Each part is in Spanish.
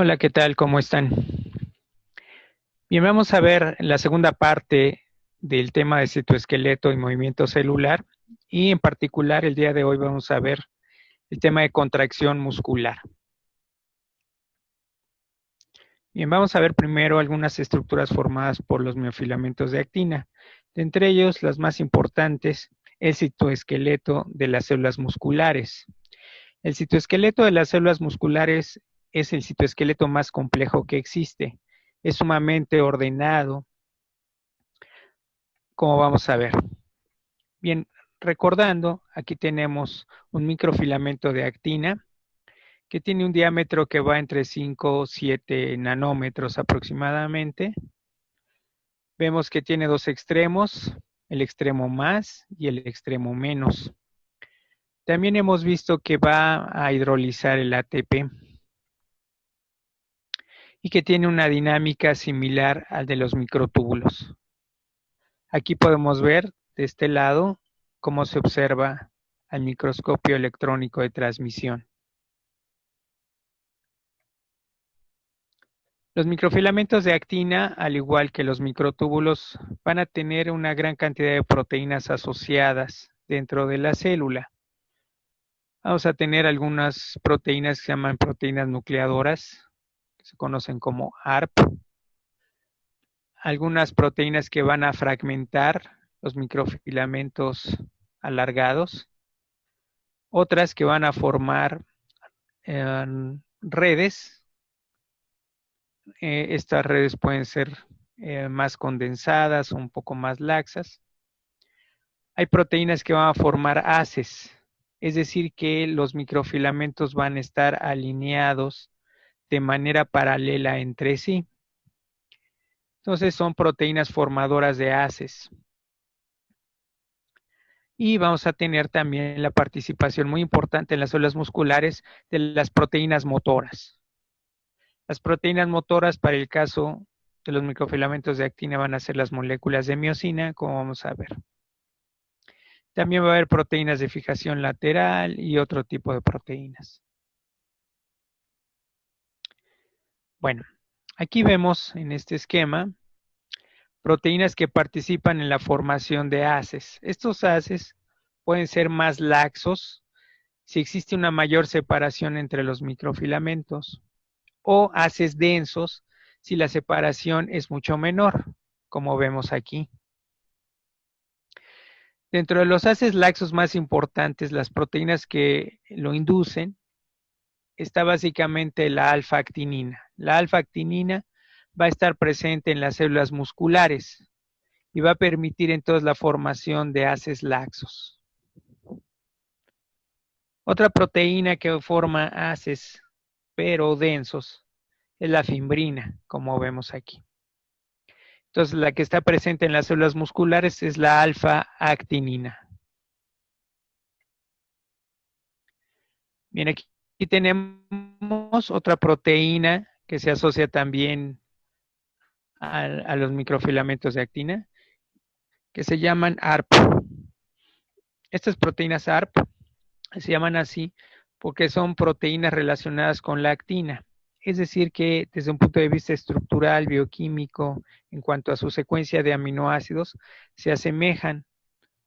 Hola, ¿qué tal? ¿Cómo están? Bien, vamos a ver la segunda parte del tema de citoesqueleto y movimiento celular y en particular el día de hoy vamos a ver el tema de contracción muscular. Bien, vamos a ver primero algunas estructuras formadas por los miofilamentos de actina. De entre ellos, las más importantes, el citoesqueleto de las células musculares. El citoesqueleto de las células musculares es el citoesqueleto más complejo que existe. Es sumamente ordenado, como vamos a ver. Bien, recordando, aquí tenemos un microfilamento de actina que tiene un diámetro que va entre 5 o 7 nanómetros aproximadamente. Vemos que tiene dos extremos, el extremo más y el extremo menos. También hemos visto que va a hidrolizar el ATP y que tiene una dinámica similar al de los microtúbulos. Aquí podemos ver de este lado cómo se observa al microscopio electrónico de transmisión. Los microfilamentos de actina, al igual que los microtúbulos, van a tener una gran cantidad de proteínas asociadas dentro de la célula. Vamos a tener algunas proteínas que se llaman proteínas nucleadoras, que se conocen como ARP, algunas proteínas que van a fragmentar los microfilamentos alargados, otras que van a formar redes. Estas redes pueden ser más condensadas o un poco más laxas. Hay proteínas que van a formar haces, es decir, que los microfilamentos van a estar alineados de manera paralela entre sí. Entonces son proteínas formadoras de haces. Y vamos a tener también la participación muy importante en las células musculares de las proteínas motoras. Las proteínas motoras para el caso de los microfilamentos de actina van a ser las moléculas de miosina, como vamos a ver. También va a haber proteínas de fijación lateral y otro tipo de proteínas. Bueno, aquí vemos en este esquema proteínas que participan en la formación de haces. Estos haces pueden ser más laxos si existe una mayor separación entre los microfilamentos o haces densos si la separación es mucho menor, como vemos aquí. Dentro de los haces laxos más importantes, las proteínas que lo inducen, está básicamente la alfa-actinina. La alfa-actinina va a estar presente en las células musculares y va a permitir entonces la formación de haces laxos. Otra proteína que forma haces, pero densos, es la fimbrina, como vemos aquí. Entonces, la que está presente en las células musculares es la alfa-actinina. Bien, aquí tenemos otra proteína que se asocia también a los microfilamentos de actina, que se llaman ARP. Estas proteínas ARP se llaman así porque son proteínas relacionadas con la actina. Es decir, que desde un punto de vista estructural, bioquímico, en cuanto a su secuencia de aminoácidos, se asemejan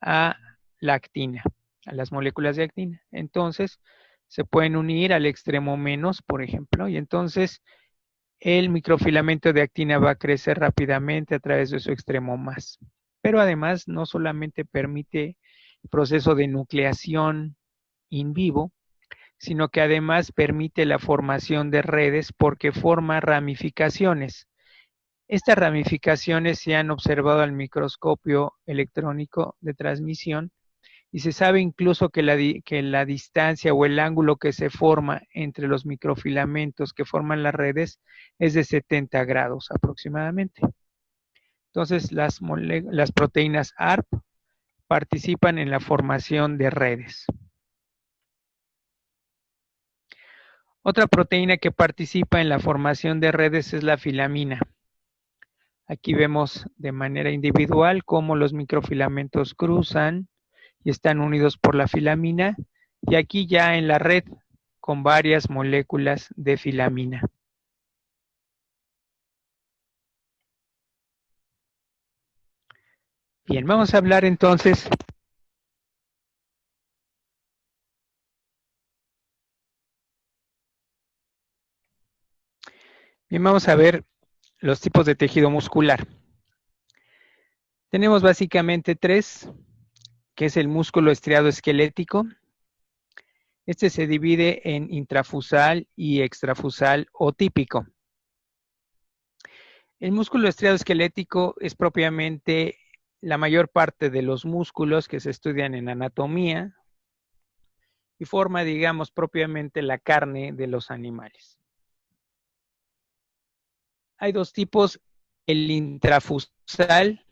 a la actina, a las moléculas de actina. Entonces, se pueden unir al extremo menos, por ejemplo, y entonces el microfilamento de actina va a crecer rápidamente a través de su extremo más. Pero además, no solamente permite el proceso de nucleación in vivo, sino que además permite la formación de redes porque forma ramificaciones. Estas ramificaciones se han observado al microscopio electrónico de transmisión y se sabe incluso que la distancia o el ángulo que se forma entre los microfilamentos que forman las redes es de 70 grados aproximadamente. Entonces, las proteínas ARP participan en la formación de redes. Otra proteína que participa en la formación de redes es la filamina. Aquí vemos de manera individual cómo los microfilamentos cruzan y están unidos por la filamina, y aquí ya en la red con varias moléculas de filamina. Bien, vamos a hablar entonces vamos a ver los tipos de tejido muscular. Tenemos básicamente tres, que es el músculo estriado esquelético. Este se divide en intrafusal y extrafusal o típico. El músculo estriado esquelético es propiamente la mayor parte de los músculos que se estudian en anatomía y forma, digamos, propiamente la carne de los animales. Hay dos tipos, el intrafusal,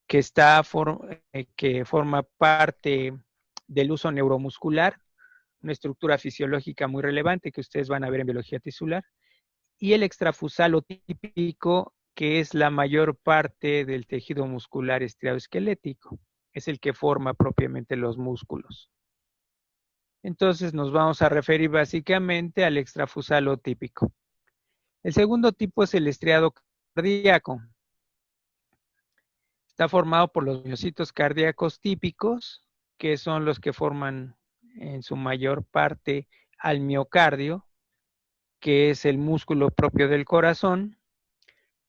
que forma parte del uso neuromuscular, una estructura fisiológica muy relevante que ustedes van a ver en biología tisular, y el extrafusal o típico, que es la mayor parte del tejido muscular estriado-esquelético, es el que forma propiamente los músculos. Entonces nos vamos a referir básicamente al extrafusal o típico. El segundo tipo es el estriado cardíaco. Está formado por los miocitos cardíacos típicos, que son los que forman en su mayor parte al miocardio, que es el músculo propio del corazón,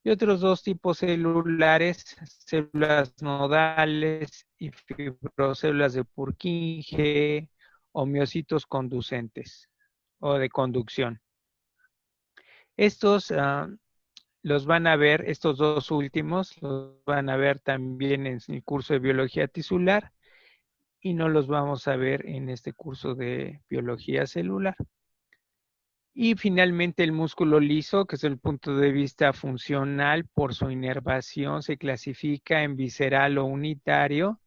y otros dos tipos celulares, células nodales y fibrocélulas de Purkinje o miocitos conducentes o de conducción. Estos los van a ver, estos dos últimos, los van a ver también en el curso de biología tisular y no los vamos a ver en este curso de biología celular. Y finalmente el músculo liso, que es el punto de vista funcional por su inervación, se clasifica en visceral o unitario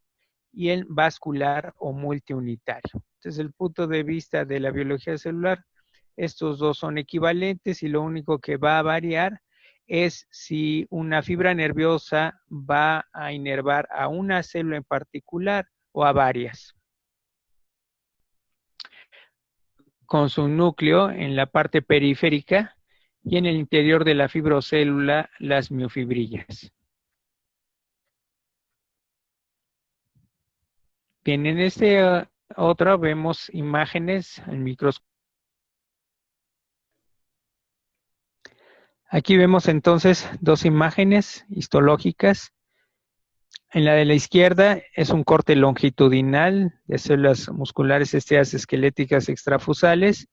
y en vascular o multiunitario. Desde el punto de vista de la biología celular, estos dos son equivalentes y lo único que va a variar es si una fibra nerviosa va a inervar a una célula en particular o a varias. Con su núcleo en la parte periférica y en el interior de la fibrocélula las miofibrillas. Bien, en este otro vemos imágenes en microscopio. Aquí vemos entonces dos imágenes histológicas. En la de la izquierda es un corte longitudinal de células musculares estriadas esqueléticas extrafusales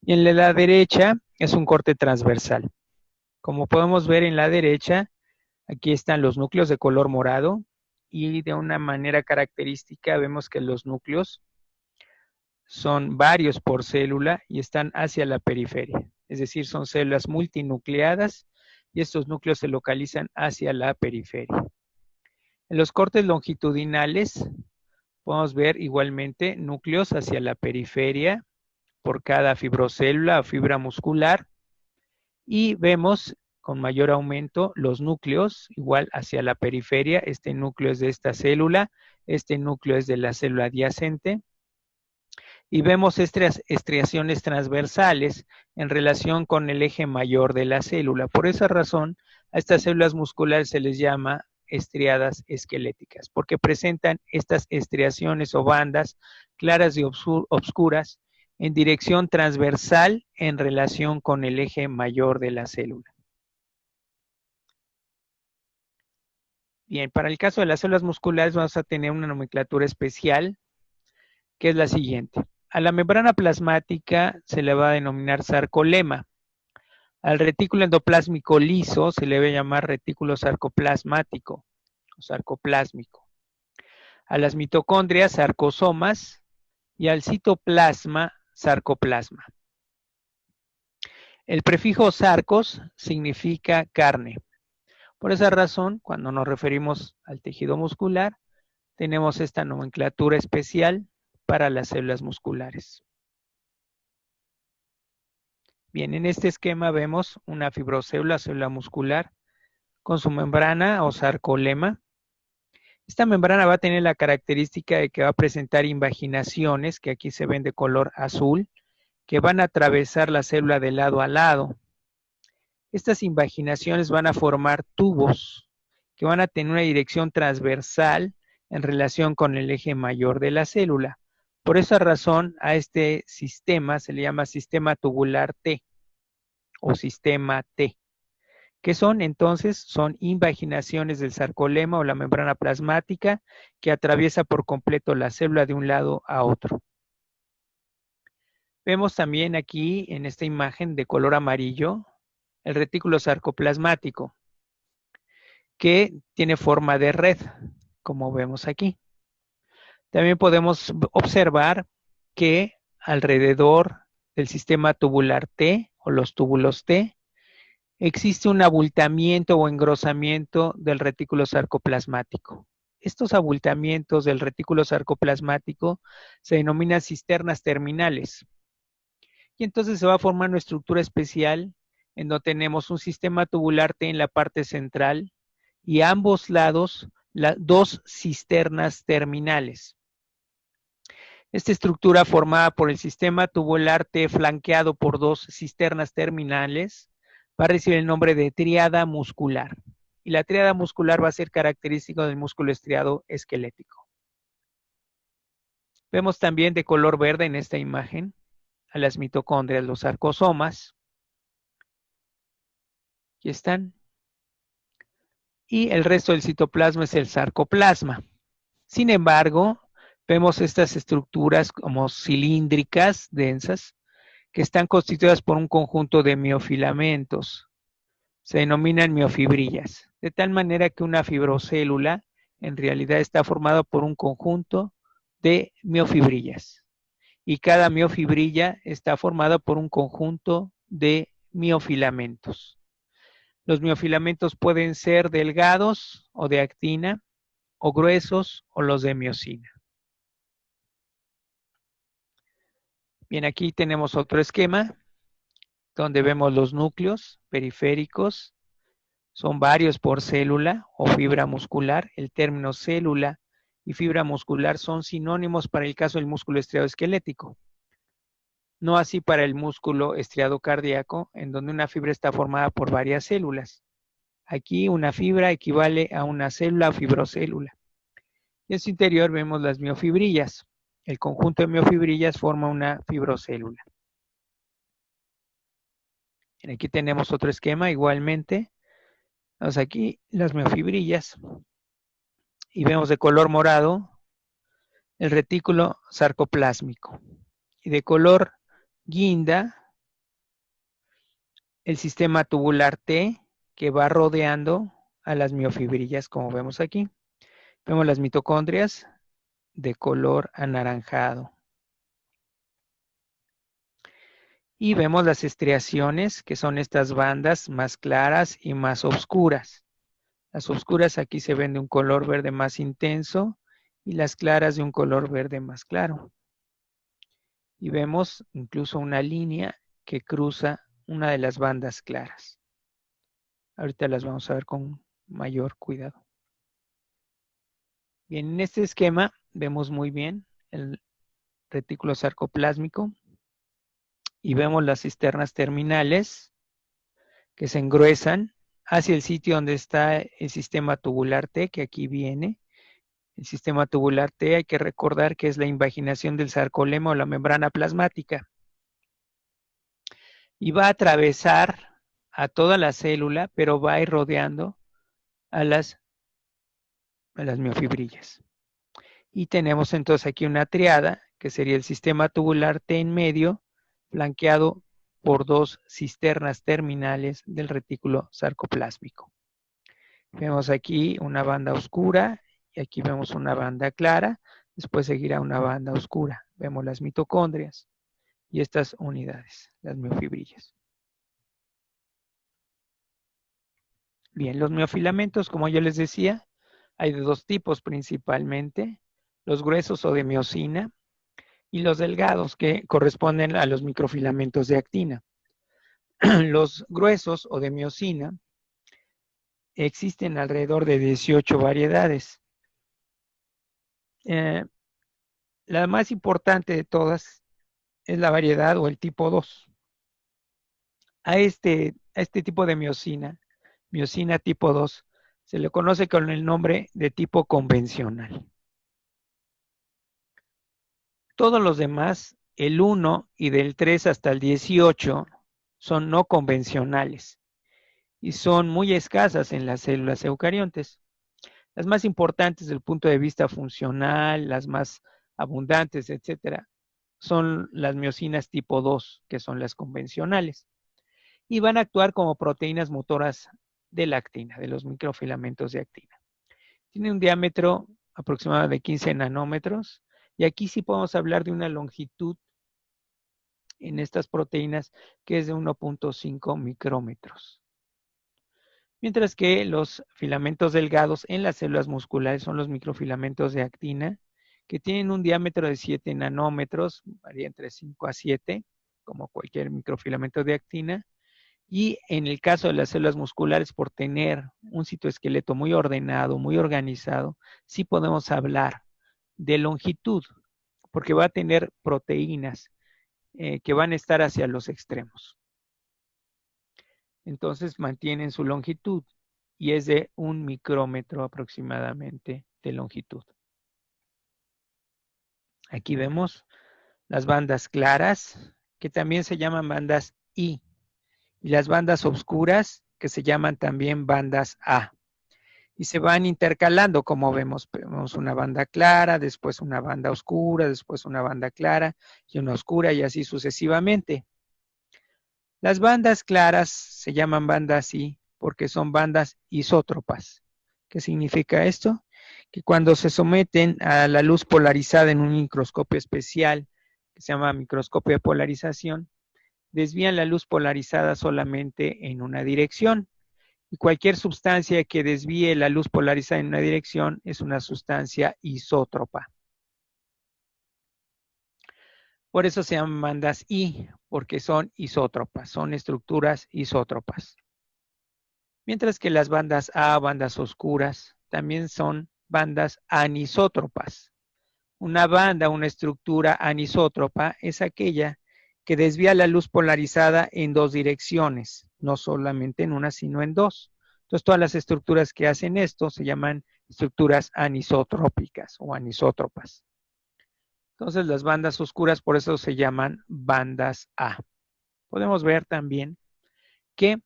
y en la derecha es un corte transversal. Como podemos ver en la derecha, aquí están los núcleos de color morado y de una manera característica vemos que los núcleos son varios por célula y están hacia la periferia. Es decir, son células multinucleadas y estos núcleos se localizan hacia la periferia. En los cortes longitudinales podemos ver igualmente núcleos hacia la periferia por cada fibrocélula o fibra muscular y vemos con mayor aumento los núcleos igual hacia la periferia. Este núcleo es de esta célula, este núcleo es de la célula adyacente y vemos estas estriaciones transversales en relación con el eje mayor de la célula. Por esa razón, a estas células musculares se les llama estriadas esqueléticas, porque presentan estas estriaciones o bandas claras y obscuras en dirección transversal en relación con el eje mayor de la célula. Bien, para el caso de las células musculares vamos a tener una nomenclatura especial, que es la siguiente. A la membrana plasmática se le va a denominar sarcolema. Al retículo endoplásmico liso se le va a llamar retículo sarcoplasmático o sarcoplásmico. A las mitocondrias, sarcosomas, y al citoplasma, sarcoplasma. El prefijo sarcos significa carne. Por esa razón, cuando nos referimos al tejido muscular, tenemos esta nomenclatura especial para las células musculares. Bien, en este esquema vemos una fibrocélula, célula muscular, con su membrana o sarcolema. Esta membrana va a tener la característica de que va a presentar invaginaciones, que aquí se ven de color azul, que van a atravesar la célula de lado a lado. Estas invaginaciones van a formar tubos que van a tener una dirección transversal en relación con el eje mayor de la célula. Por esa razón, a este sistema se le llama sistema tubular T o sistema T. ¿Qué son entonces? Son invaginaciones del sarcolema o la membrana plasmática que atraviesa por completo la célula de un lado a otro. Vemos también aquí en esta imagen de color amarillo el retículo sarcoplasmático que tiene forma de red, como vemos aquí. También podemos observar que alrededor del sistema tubular T o los túbulos T existe un abultamiento o engrosamiento del retículo sarcoplasmático. Estos abultamientos del retículo sarcoplasmático se denominan cisternas terminales. Y entonces se va a formar una estructura especial en donde tenemos un sistema tubular T en la parte central y a ambos lados dos cisternas terminales. Esta estructura formada por el sistema tubular T flanqueado por dos cisternas terminales va a recibir el nombre de tríada muscular. Y la tríada muscular va a ser característico del músculo estriado esquelético. Vemos también de color verde en esta imagen a las mitocondrias, los sarcosomas. Aquí están. Y el resto del citoplasma es el sarcoplasma. Sin embargo, vemos estas estructuras como cilíndricas, densas, que están constituidas por un conjunto de miofilamentos. Se denominan miofibrillas, de tal manera que una fibrocélula en realidad está formada por un conjunto de miofibrillas. Y cada miofibrilla está formada por un conjunto de miofilamentos. Los miofilamentos pueden ser delgados o de actina, o gruesos o los de miosina. Bien, aquí tenemos otro esquema donde vemos los núcleos periféricos. Son varios por célula o fibra muscular. El término célula y fibra muscular son sinónimos para el caso del músculo estriado esquelético. No así para el músculo estriado cardíaco, en donde una fibra está formada por varias células. Aquí una fibra equivale a una célula o fibrocélula. Y en su interior vemos las miofibrillas. El conjunto de miofibrillas forma una fibrocélula. Aquí tenemos otro esquema igualmente. Vemos aquí las miofibrillas y vemos de color morado el retículo sarcoplásmico y de color guinda el sistema tubular T que va rodeando a las miofibrillas, como vemos aquí. Vemos las mitocondrias de color anaranjado. Y vemos las estriaciones, que son estas bandas más claras y más oscuras. Las oscuras aquí se ven de un color verde más intenso y las claras de un color verde más claro. Y vemos incluso una línea que cruza una de las bandas claras. Ahorita las vamos a ver con mayor cuidado. Bien, en este esquema vemos muy bien el retículo sarcoplásmico y vemos las cisternas terminales que se engruesan hacia el sitio donde está el sistema tubular T, que aquí viene. El sistema tubular T hay que recordar que es la invaginación del sarcolema o la membrana plasmática. Y va a atravesar a toda la célula, pero va a ir rodeando a las miofibrillas. Y tenemos entonces aquí una triada, que sería el sistema tubular T en medio, flanqueado por dos cisternas terminales del retículo sarcoplásmico. Vemos aquí una banda oscura y aquí vemos una banda clara, después seguirá una banda oscura. Vemos las mitocondrias y estas unidades, las miofibrillas. Bien, los miofilamentos, como yo les decía, hay de dos tipos principalmente, los gruesos o de miosina y los delgados que corresponden a los microfilamentos de actina. Los gruesos o de miosina existen alrededor de 18 variedades. La más importante de todas es la variedad o el tipo 2. A este tipo de miosina tipo 2, Se le conoce con el nombre de tipo convencional. Todos los demás, el 1 y del 3 hasta el 18, son no convencionales y son muy escasas en las células eucariontes. Las más importantes desde el punto de vista funcional, las más abundantes, etcétera, son las miosinas tipo 2, que son las convencionales, y van a actuar como proteínas motoras de la actina, de los microfilamentos de actina. Tiene un diámetro aproximado de 15 nanómetros, y aquí sí podemos hablar de una longitud en estas proteínas que es de 1.5 micrómetros. Mientras que los filamentos delgados en las células musculares son los microfilamentos de actina, que tienen un diámetro de 7 nanómetros, varía entre 5 a 7, como cualquier microfilamento de actina. Y en el caso de las células musculares, por tener un citoesqueleto muy ordenado, muy organizado, sí podemos hablar de longitud, porque va a tener proteínas que van a estar hacia los extremos. Entonces mantienen su longitud y es de 1 micrómetro aproximadamente de longitud. Aquí vemos las bandas claras, que también se llaman bandas I, y las bandas oscuras, que se llaman también bandas A. Y se van intercalando, como vemos. Vemos una banda clara, después una banda oscura, después una banda clara y una oscura, y así sucesivamente. Las bandas claras se llaman bandas I porque son bandas isótropas. ¿Qué significa esto? Que cuando se someten a la luz polarizada en un microscopio especial, que se llama microscopio de polarización, desvían la luz polarizada solamente en una dirección. Y cualquier sustancia que desvíe la luz polarizada en una dirección es una sustancia isótropa. Por eso se llaman bandas I, porque son isótropas, son estructuras isótropas. Mientras que las bandas A, bandas oscuras, también son bandas anisótropas. Una banda, una estructura anisótropa, es aquella que desvía la luz polarizada en dos direcciones, no solamente en una, sino en dos. Entonces, todas las estructuras que hacen esto se llaman estructuras anisotrópicas o anisótropas. Entonces, las bandas oscuras por eso se llaman bandas A. Podemos ver también que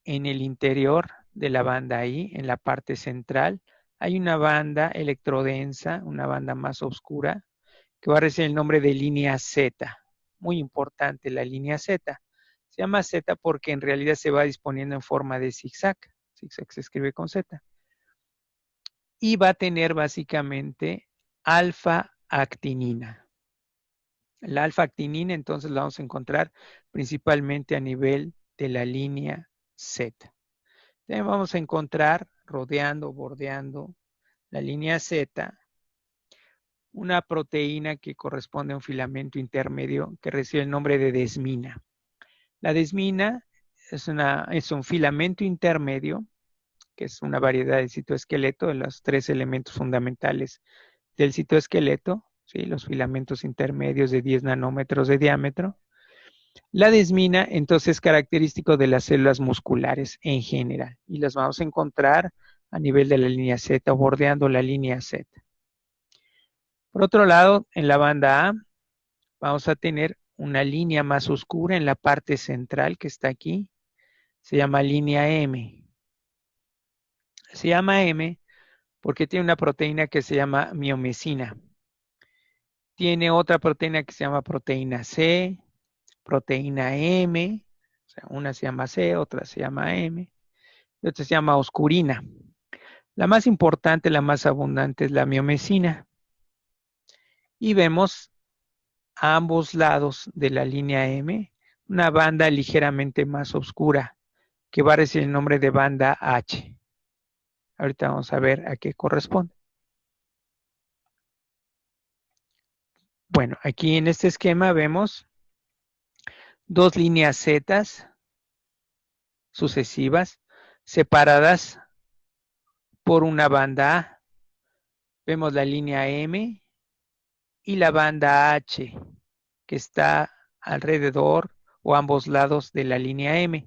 en el interior de la banda I, en la parte central, hay una banda electrodensa, una banda más oscura, que va a recibir el nombre de línea Z. Muy importante la línea Z. Se llama Z porque en realidad se va disponiendo en forma de zigzag. Zigzag se escribe con Z. Y va a tener básicamente alfa-actinina. La alfa-actinina entonces la vamos a encontrar principalmente a nivel de la línea Z. También vamos a encontrar rodeando, bordeando la línea Z, una proteína que corresponde a un filamento intermedio que recibe el nombre de desmina. La desmina es un filamento intermedio, que es una variedad de citoesqueleto, de los 3 elementos fundamentales del citoesqueleto, ¿sí? Los filamentos intermedios de 10 nanómetros de diámetro. La desmina, entonces, es característico de las células musculares en general, y las vamos a encontrar a nivel de la línea Z o bordeando la línea Z. Por otro lado, en la banda A, vamos a tener una línea más oscura en la parte central que está aquí. Se llama línea M. Se llama M porque tiene una proteína que se llama miomesina. Tiene otra proteína que se llama proteína C, proteína M. O sea, una se llama C, otra se llama M, y otra se llama oscurina. La más importante, la más abundante es la miomesina. Y vemos a ambos lados de la línea M una banda ligeramente más oscura que va a recibir el nombre de banda H. Ahorita vamos a ver a qué corresponde. Bueno, aquí en este esquema vemos dos líneas Z sucesivas separadas por una banda A. Vemos la línea M y la banda H que está alrededor o ambos lados de la línea M.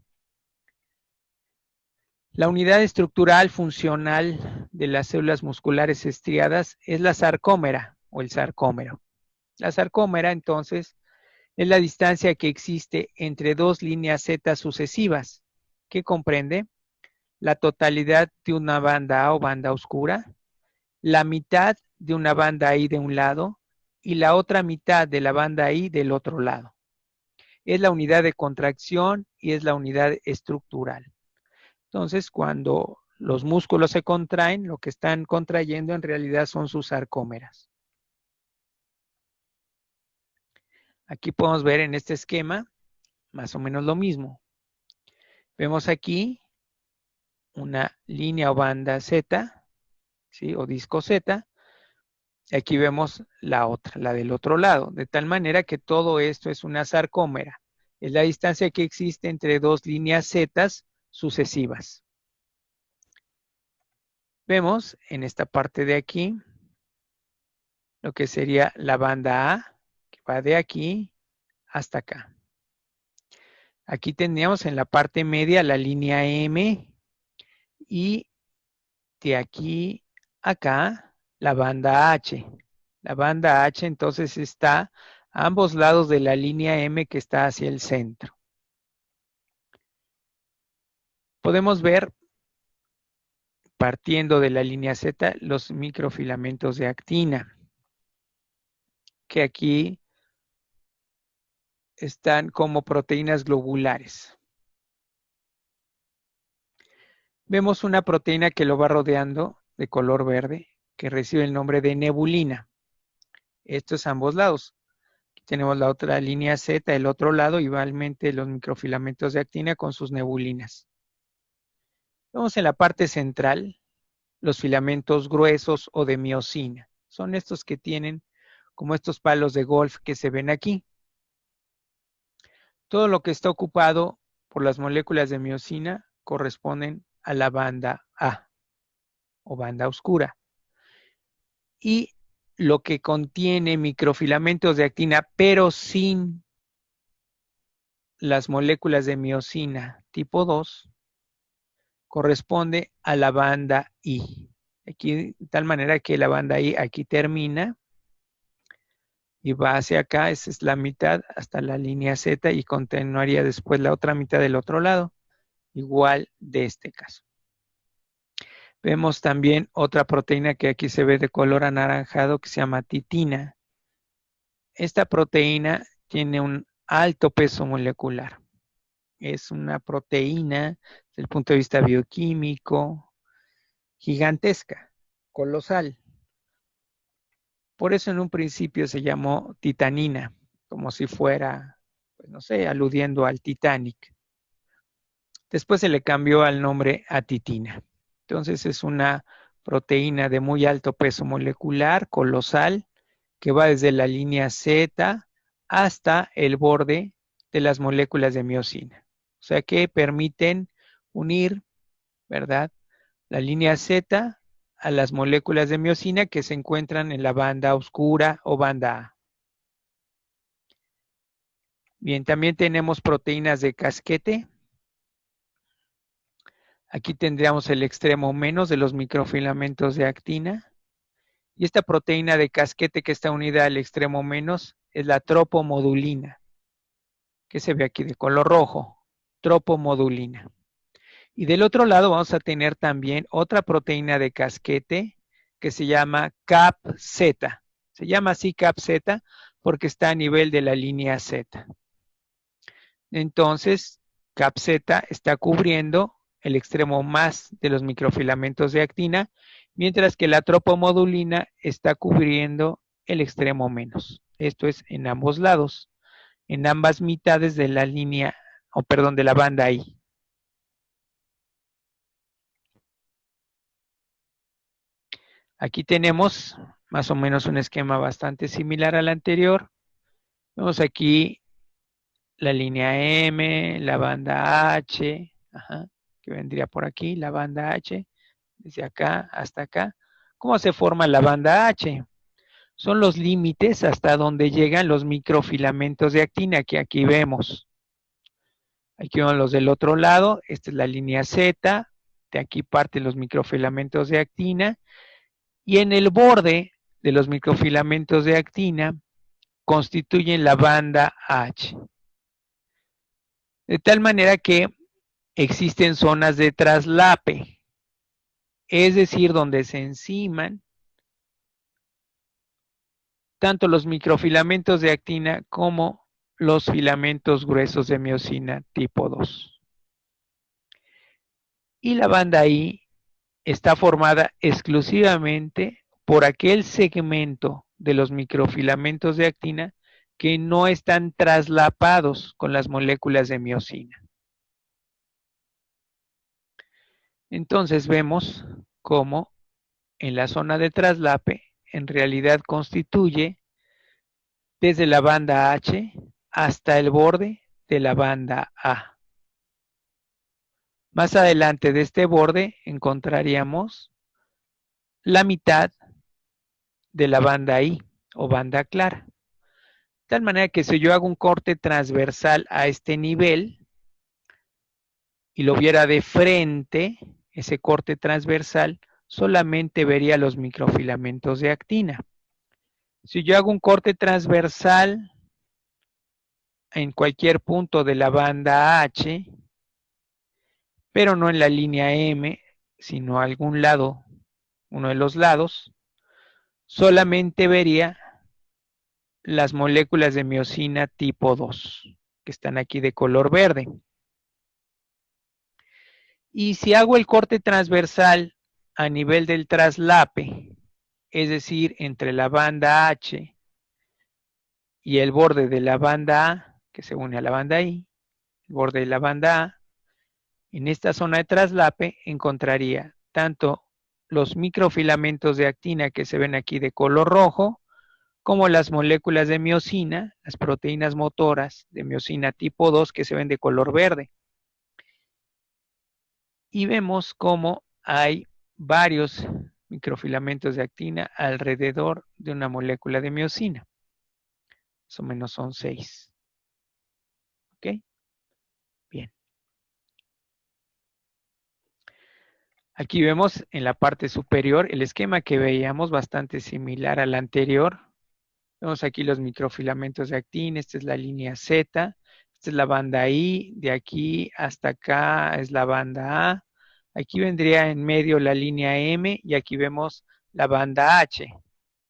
La unidad estructural funcional de las células musculares estriadas es la sarcómera o el sarcómero. La sarcómera, entonces, es la distancia que existe entre dos líneas Z sucesivas, que comprende la totalidad de una banda A o banda oscura, la mitad de una banda I de un lado y la otra mitad de la banda I del otro lado. Es la unidad de contracción y es la unidad estructural. Entonces, cuando los músculos se contraen, lo que están contrayendo en realidad son sus sarcómeras. Aquí podemos ver en este esquema más o menos lo mismo. Vemos aquí una línea o banda Z, ¿sí? O disco Z. Y aquí vemos la otra, la del otro lado, de tal manera que todo esto es una sarcómera. Es la distancia que existe entre dos líneas Z sucesivas. Vemos en esta parte de aquí lo que sería la banda A, que va de aquí hasta acá. Aquí tendríamos en la parte media la línea M y de aquí a acá la banda H. La banda H entonces está a ambos lados de la línea M que está hacia el centro. Podemos ver, partiendo de la línea Z, los microfilamentos de actina, que aquí están como proteínas globulares. Vemos una proteína que lo va rodeando de color verde, que recibe el nombre de nebulina. Esto es a ambos lados. Aquí tenemos la otra línea Z, el otro lado, igualmente los microfilamentos de actina con sus nebulinas. Vemos en la parte central los filamentos gruesos o de miosina. Son estos que tienen como estos palos de golf que se ven aquí. Todo lo que está ocupado por las moléculas de miosina corresponden a la banda A o banda oscura. Y lo que contiene microfilamentos de actina, pero sin las moléculas de miosina tipo 2, corresponde a la banda I. Aquí, de tal manera que la banda I aquí termina y va hacia acá, esa es la mitad hasta la línea Z y continuaría después la otra mitad del otro lado, igual de este caso. Vemos también otra proteína que aquí se ve de color anaranjado que se llama titina. Esta proteína tiene un alto peso molecular. Es una proteína desde el punto de vista bioquímico gigantesca, colosal. Por eso en un principio se llamó titanina, como si fuera, pues no sé, aludiendo al Titanic. Después se le cambió al nombre a titina. Entonces es una proteína de muy alto peso molecular, colosal, que va desde la línea Z hasta el borde de las moléculas de miosina. O sea que permiten unir, ¿verdad?, la línea Z a las moléculas de miosina que se encuentran en la banda oscura o banda A. Bien, también tenemos proteínas de casquete. Aquí tendríamos el extremo menos de los microfilamentos de actina. Y esta proteína de casquete que está unida al extremo menos es la tropomodulina, que se ve aquí de color rojo, tropomodulina. Y del otro lado vamos a tener también otra proteína de casquete que se llama CAP-Z. Se llama así CAP-Z porque está a nivel de la línea Z. Entonces, CAP-Z está cubriendo el extremo más de los microfilamentos de actina, mientras que la tropomodulina está cubriendo el extremo menos. Esto es en ambos lados, en ambas mitades de la línea, o perdón, de la banda I. Aquí tenemos más o menos un esquema bastante similar al anterior. Vemos aquí la línea M, la banda H, que vendría por aquí, la banda H, desde acá hasta acá. ¿Cómo se forma la banda H? Son los límites hasta donde llegan los microfilamentos de actina que aquí vemos. Aquí vemos los del otro lado, esta es la línea Z, de aquí parten los microfilamentos de actina, y en el borde de los microfilamentos de actina constituyen la banda H. De tal manera que existen zonas de traslape, es decir, donde se enciman tanto los microfilamentos de actina como los filamentos gruesos de miosina tipo 2. Y la banda I está formada exclusivamente por aquel segmento de los microfilamentos de actina que no están traslapados con las moléculas de miosina. Entonces vemos cómo en la zona de traslape en realidad constituye desde la banda H hasta el borde de la banda A. Más adelante de este borde encontraríamos la mitad de la banda I o banda clara. De tal manera que si yo hago un corte transversal a este nivel y lo viera de frente, ese corte transversal, solamente vería los microfilamentos de actina. Si yo hago un corte transversal en cualquier punto de la banda H, pero no en la línea M, sino a algún lado, uno de los lados, solamente vería las moléculas de miosina tipo 2, que están aquí de color verde. Y si hago el corte transversal a nivel del traslape, es decir, entre la banda H y el borde de la banda A, que se une a la banda I, el borde de la banda A, en esta zona de traslape encontraría tanto los microfilamentos de actina que se ven aquí de color rojo, como las moléculas de miosina, las proteínas motoras de miosina tipo 2 que se ven de color verde. Y vemos cómo hay varios microfilamentos de actina alrededor de una molécula de miosina. Más o menos son 6. ¿Ok? Bien. Aquí vemos en la parte superior el esquema que veíamos bastante similar al anterior. Vemos aquí los microfilamentos de actina, esta es la línea Z, esta es la banda I, de aquí hasta acá es la banda A, aquí vendría en medio la línea M y aquí vemos la banda H,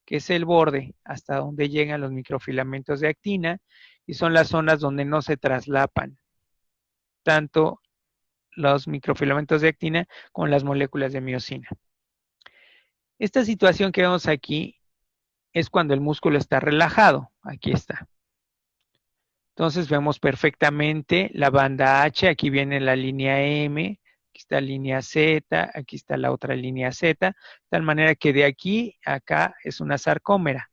que es el borde hasta donde llegan los microfilamentos de actina y son las zonas donde no se traslapan tanto los microfilamentos de actina con las moléculas de miosina. Esta situación que vemos aquí es cuando el músculo está relajado. Aquí está. Entonces vemos perfectamente la banda H, aquí viene la línea M, aquí está la línea Z, aquí está la otra línea Z, de tal manera que de aquí a acá es una sarcómera.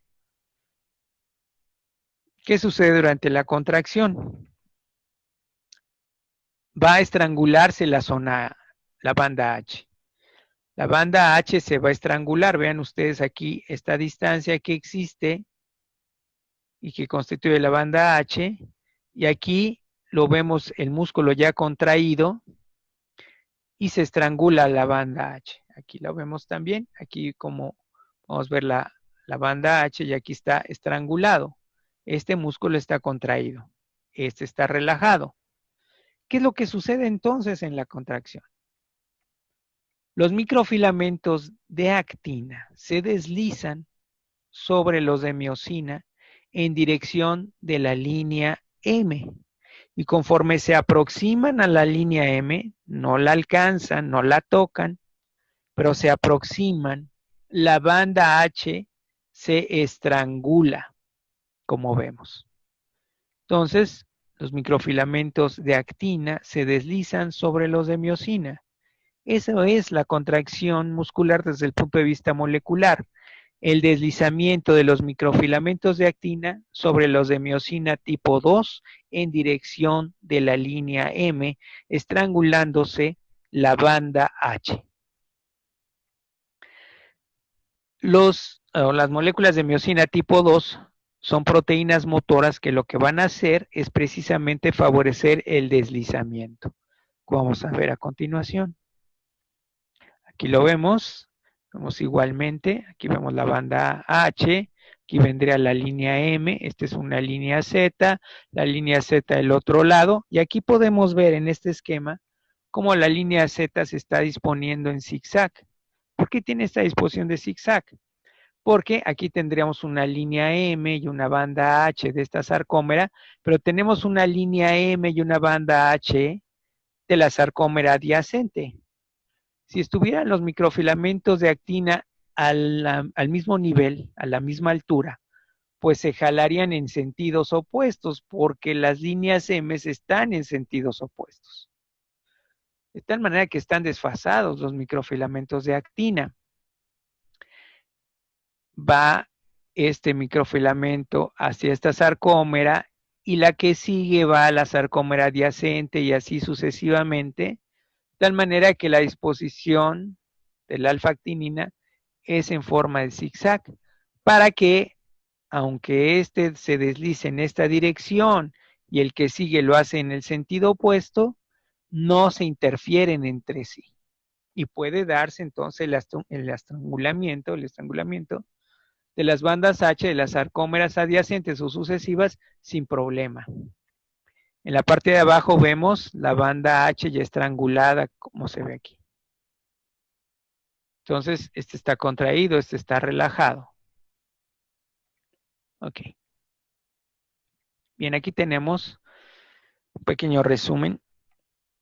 ¿Qué sucede durante la contracción? Va a estrangularse la zona, la banda H. La banda H se va a estrangular. Vean ustedes aquí esta distancia que existe y que constituye la banda H. Y aquí lo vemos el músculo ya contraído y se estrangula la banda H. Aquí lo vemos también. Aquí como vamos a ver la banda H y aquí está estrangulado. Este músculo está contraído. Este está relajado. ¿Qué es lo que sucede entonces en la contracción? Los microfilamentos de actina se deslizan sobre los de miosina en dirección de la línea M. Y conforme se aproximan a la línea M, no la alcanzan, no la tocan, pero se aproximan, la banda H se estrangula, como vemos. Entonces, los microfilamentos de actina se deslizan sobre los de miosina. Eso es la contracción muscular desde el punto de vista molecular. El deslizamiento de los microfilamentos de actina sobre los de miosina tipo 2 en dirección de la línea M, estrangulándose la banda H. Las moléculas de miosina tipo 2 son proteínas motoras que lo que van a hacer es precisamente favorecer el deslizamiento. Vamos a ver a continuación. Aquí lo vemos igualmente, aquí vemos la banda H, aquí vendría la línea M, esta es una línea Z, la línea Z del otro lado, y aquí podemos ver en este esquema cómo la línea Z se está disponiendo en zigzag. ¿Por qué tiene esta disposición de zigzag? Porque aquí tendríamos una línea M y una banda H de esta sarcómera, pero tenemos una línea M y una banda H de la sarcómera adyacente. Si estuvieran los microfilamentos de actina al mismo nivel, a la misma altura, pues se jalarían en sentidos opuestos, porque las líneas M están en sentidos opuestos. De tal manera que están desfasados los microfilamentos de actina. Va este microfilamento hacia esta sarcómera y la que sigue va a la sarcómera adyacente y así sucesivamente, de tal manera que la disposición de la alfa-actinina es en forma de zigzag, para que, aunque este se deslice en esta dirección y el que sigue lo hace en el sentido opuesto, no se interfieren entre sí. Y puede darse entonces el estrangulamiento de las bandas H de las sarcómeras adyacentes o sucesivas sin problema. En la parte de abajo vemos la banda H ya estrangulada, como se ve aquí. Entonces, este está contraído, este está relajado. Ok. Bien, aquí tenemos un pequeño resumen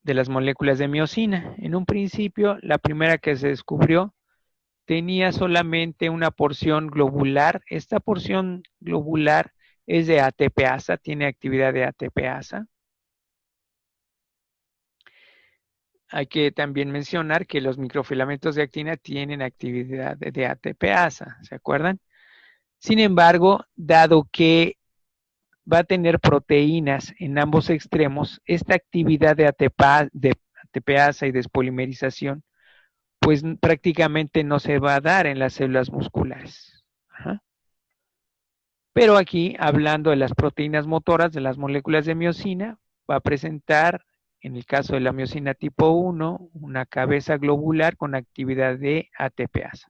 de las moléculas de miosina. En un principio, la primera que se descubrió tenía solamente una porción globular. Esta porción globular es de ATPasa, tiene actividad de ATPasa. Hay que también mencionar que los microfilamentos de actina tienen actividad de ATPasa, ¿se acuerdan? Sin embargo, dado que va a tener proteínas en ambos extremos, esta actividad de ATPasa y despolimerización, pues prácticamente no se va a dar en las células musculares. Ajá. Pero aquí, hablando de las proteínas motoras de las moléculas de miosina, va a presentar, en el caso de la miosina tipo 1, una cabeza globular con actividad de ATPasa.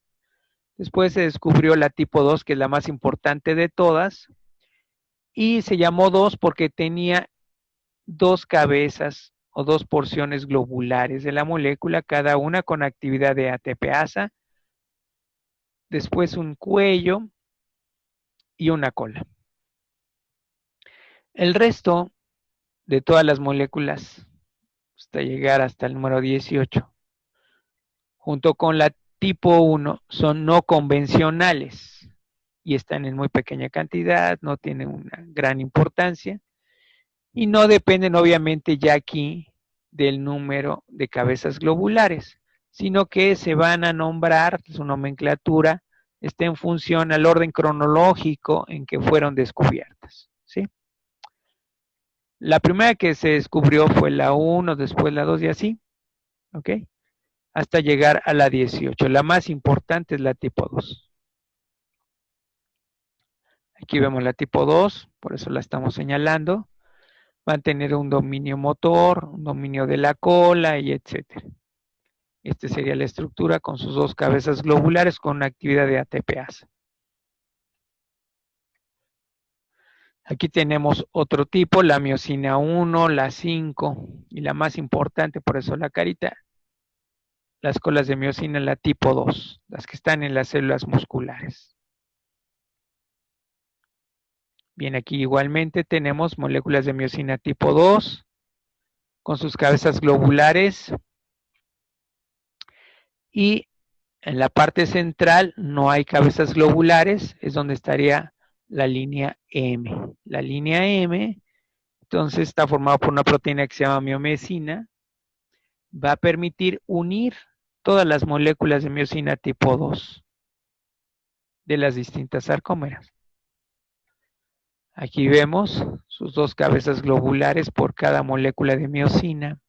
Después se descubrió la tipo 2, que es la más importante de todas, y se llamó 2 porque tenía dos cabezas o dos porciones globulares de la molécula, cada una con actividad de ATPasa, después un cuello y una cola. El resto de todas las moléculas, hasta llegar hasta el número 18, junto con la tipo 1, son no convencionales y están en muy pequeña cantidad, no tienen una gran importancia y no dependen obviamente ya aquí del número de cabezas globulares, sino que se van a nombrar, su nomenclatura está en función al orden cronológico en que fueron descubiertas, ¿sí? La primera que se descubrió fue la 1, después la 2 y así, ¿ok? Hasta llegar a la 18. La más importante es la tipo 2. Aquí vemos la tipo 2, por eso la estamos señalando. Van a tener un dominio motor, un dominio de la cola y etcétera. Esta sería la estructura con sus dos cabezas globulares con una actividad de ATPasa. Aquí tenemos otro tipo, la miosina 1, la 5 y la más importante, por eso la carita, las colas de miosina, la tipo 2, las que están en las células musculares. Bien, aquí igualmente tenemos moléculas de miosina tipo 2 con sus cabezas globulares y en la parte central no hay cabezas globulares, es donde estaría la línea M. La línea M, entonces, está formada por una proteína que se llama miomesina, va a permitir unir todas las moléculas de miosina tipo 2 de las distintas sarcómeras. Aquí vemos sus dos cabezas globulares por cada molécula de miosina,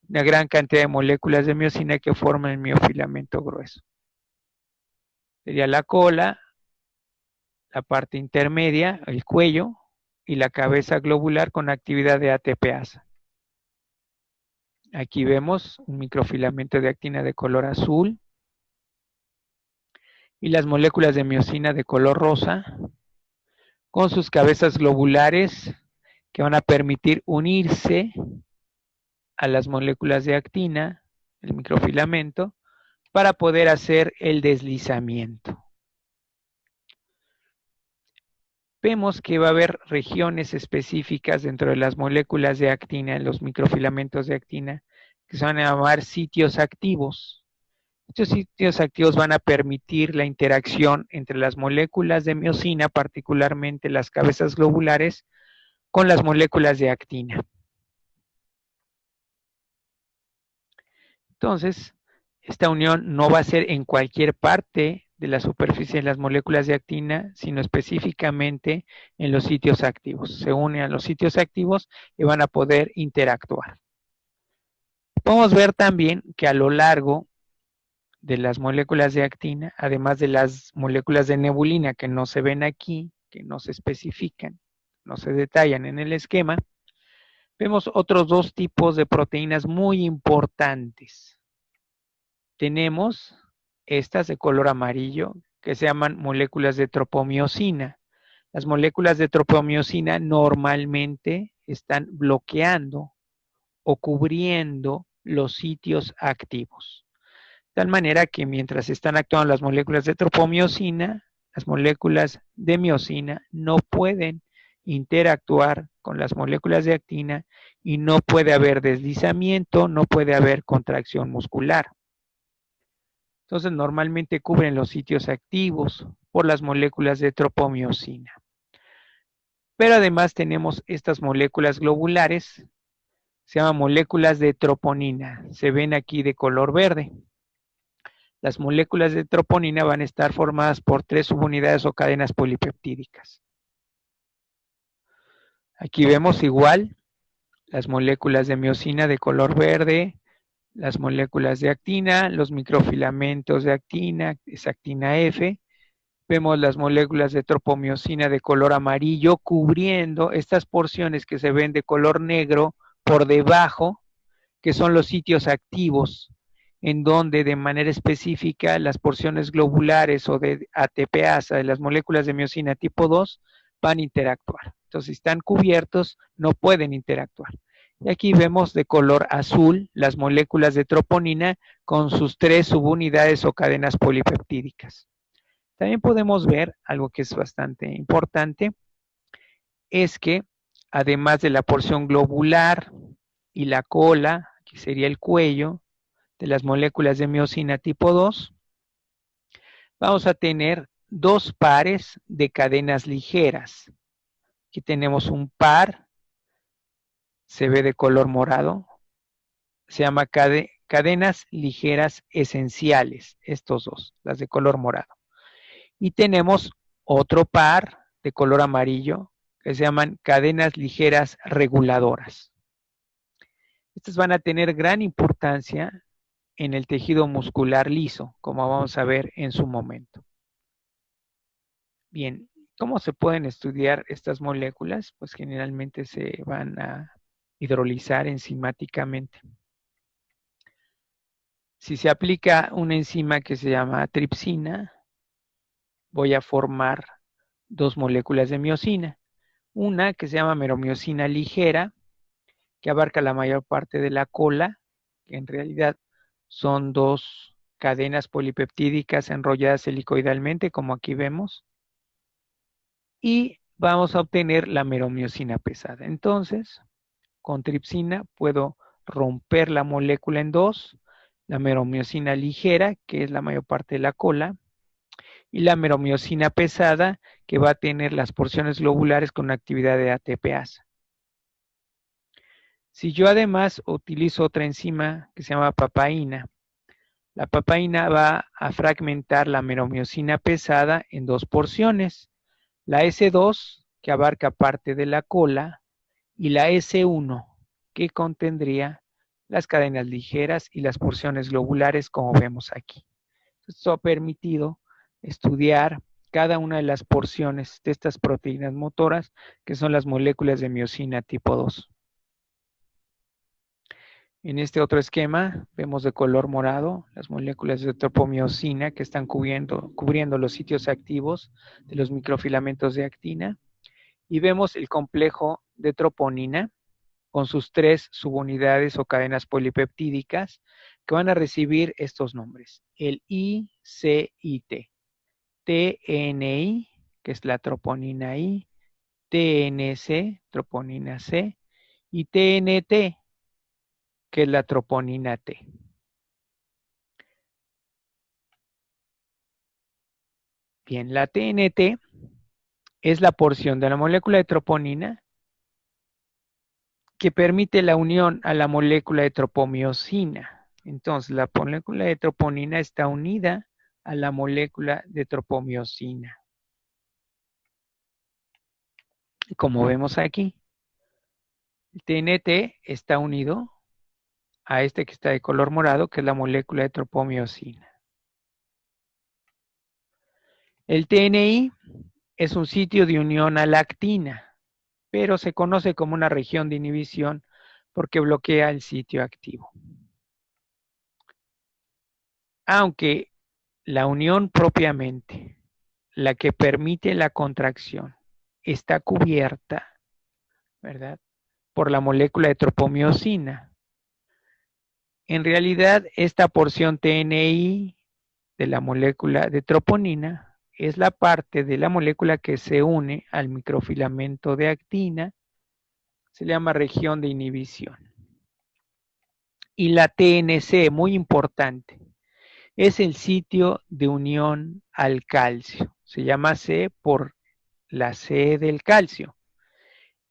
una gran cantidad de moléculas de miosina que forman el miofilamento grueso. Sería la cola, la parte intermedia, el cuello y la cabeza globular con actividad de ATPasa. Aquí vemos un microfilamento de actina de color azul y las moléculas de miosina de color rosa con sus cabezas globulares que van a permitir unirse a las moléculas de actina, el microfilamento, para poder hacer el deslizamiento. Vemos que va a haber regiones específicas dentro de las moléculas de actina, en los microfilamentos de actina, que se van a llamar sitios activos. Estos sitios activos van a permitir la interacción entre las moléculas de miosina, particularmente las cabezas globulares, con las moléculas de actina. Entonces, esta unión no va a ser en cualquier parte de la superficie de las moléculas de actina, sino específicamente en los sitios activos. Se unen a los sitios activos y van a poder interactuar. Podemos ver también que a lo largo de las moléculas de actina, además de las moléculas de nebulina que no se ven aquí, que no se especifican, no se detallan en el esquema, vemos otros dos tipos de proteínas muy importantes. Tenemos estas de color amarillo que se llaman moléculas de tropomiosina. Las moléculas de tropomiosina normalmente están bloqueando o cubriendo los sitios activos. De tal manera que mientras están actuando las moléculas de tropomiosina, las moléculas de miosina no pueden interactuar con las moléculas de actina y no puede haber deslizamiento, no puede haber contracción muscular. Entonces, normalmente cubren los sitios activos por las moléculas de tropomiosina. Pero además tenemos estas moléculas globulares, se llaman moléculas de troponina, se ven aquí de color verde. Las moléculas de troponina van a estar formadas por 3 subunidades o cadenas polipeptídicas. Aquí vemos igual las moléculas de miosina de color verde, las moléculas de actina, los microfilamentos de actina, es actina F. Vemos las moléculas de tropomiosina de color amarillo cubriendo estas porciones que se ven de color negro por debajo, que son los sitios activos, en donde de manera específica las porciones globulares o de ATPasa de las moléculas de miosina tipo 2 van a interactuar. Entonces, si están cubiertos, no pueden interactuar. Y aquí vemos de color azul las moléculas de troponina con sus 3 subunidades o cadenas polipeptídicas. También podemos ver algo que es bastante importante, es que además de la porción globular y la cola, que sería el cuello de las moléculas de miosina tipo 2, vamos a tener 2 pares de cadenas ligeras. Aquí tenemos un par, se ve de color morado, se llama cadenas ligeras esenciales, estos dos, las de color morado. Y tenemos otro par de color amarillo que se llaman cadenas ligeras reguladoras. Estas van a tener gran importancia en el tejido muscular liso, como vamos a ver en su momento. Bien, ¿cómo se pueden estudiar estas moléculas? Pues generalmente se van a hidrolizar enzimáticamente. Si se aplica una enzima que se llama tripsina, voy a formar 2 moléculas de miosina. Una que se llama meromiosina ligera, que abarca la mayor parte de la cola, que en realidad son 2 cadenas polipeptídicas enrolladas helicoidalmente, como aquí vemos. Y vamos a obtener la meromiosina pesada. Entonces, con tripsina puedo romper la molécula en 2, la meromiosina ligera, que es la mayor parte de la cola, y la meromiosina pesada, que va a tener las porciones globulares con actividad de ATPasa. Si yo además utilizo otra enzima que se llama papaína, la papaína va a fragmentar la meromiosina pesada en 2 porciones, la S2, que abarca parte de la cola, y la S1, que contendría las cadenas ligeras y las porciones globulares, como vemos aquí. Esto ha permitido estudiar cada una de las porciones de estas proteínas motoras, que son las moléculas de miosina tipo 2. En este otro esquema vemos de color morado las moléculas de tropomiosina que están cubriendo los sitios activos de los microfilamentos de actina. Y vemos el complejo de troponina con sus 3 subunidades o cadenas polipeptídicas que van a recibir estos nombres. El I, C y T. TNI, que es la troponina I, TNC, troponina C, y TNT, que es la troponina T. Bien, la TNT es la porción de la molécula de troponina que permite la unión a la molécula de tropomiosina. Entonces, la molécula de troponina está unida a la molécula de tropomiosina. Como vemos aquí, el TNT está unido a este que está de color morado, que es la molécula de tropomiosina. El TNI es un sitio de unión a la actina, pero se conoce como una región de inhibición porque bloquea el sitio activo. Aunque la unión propiamente, la que permite la contracción, está cubierta, ¿verdad?, por la molécula de tropomiosina. En realidad, esta porción TNI de la molécula de troponina es la parte de la molécula que se une al microfilamento de actina, se le llama región de inhibición. Y la TNC, muy importante, es el sitio de unión al calcio. Se llama C por la C del calcio.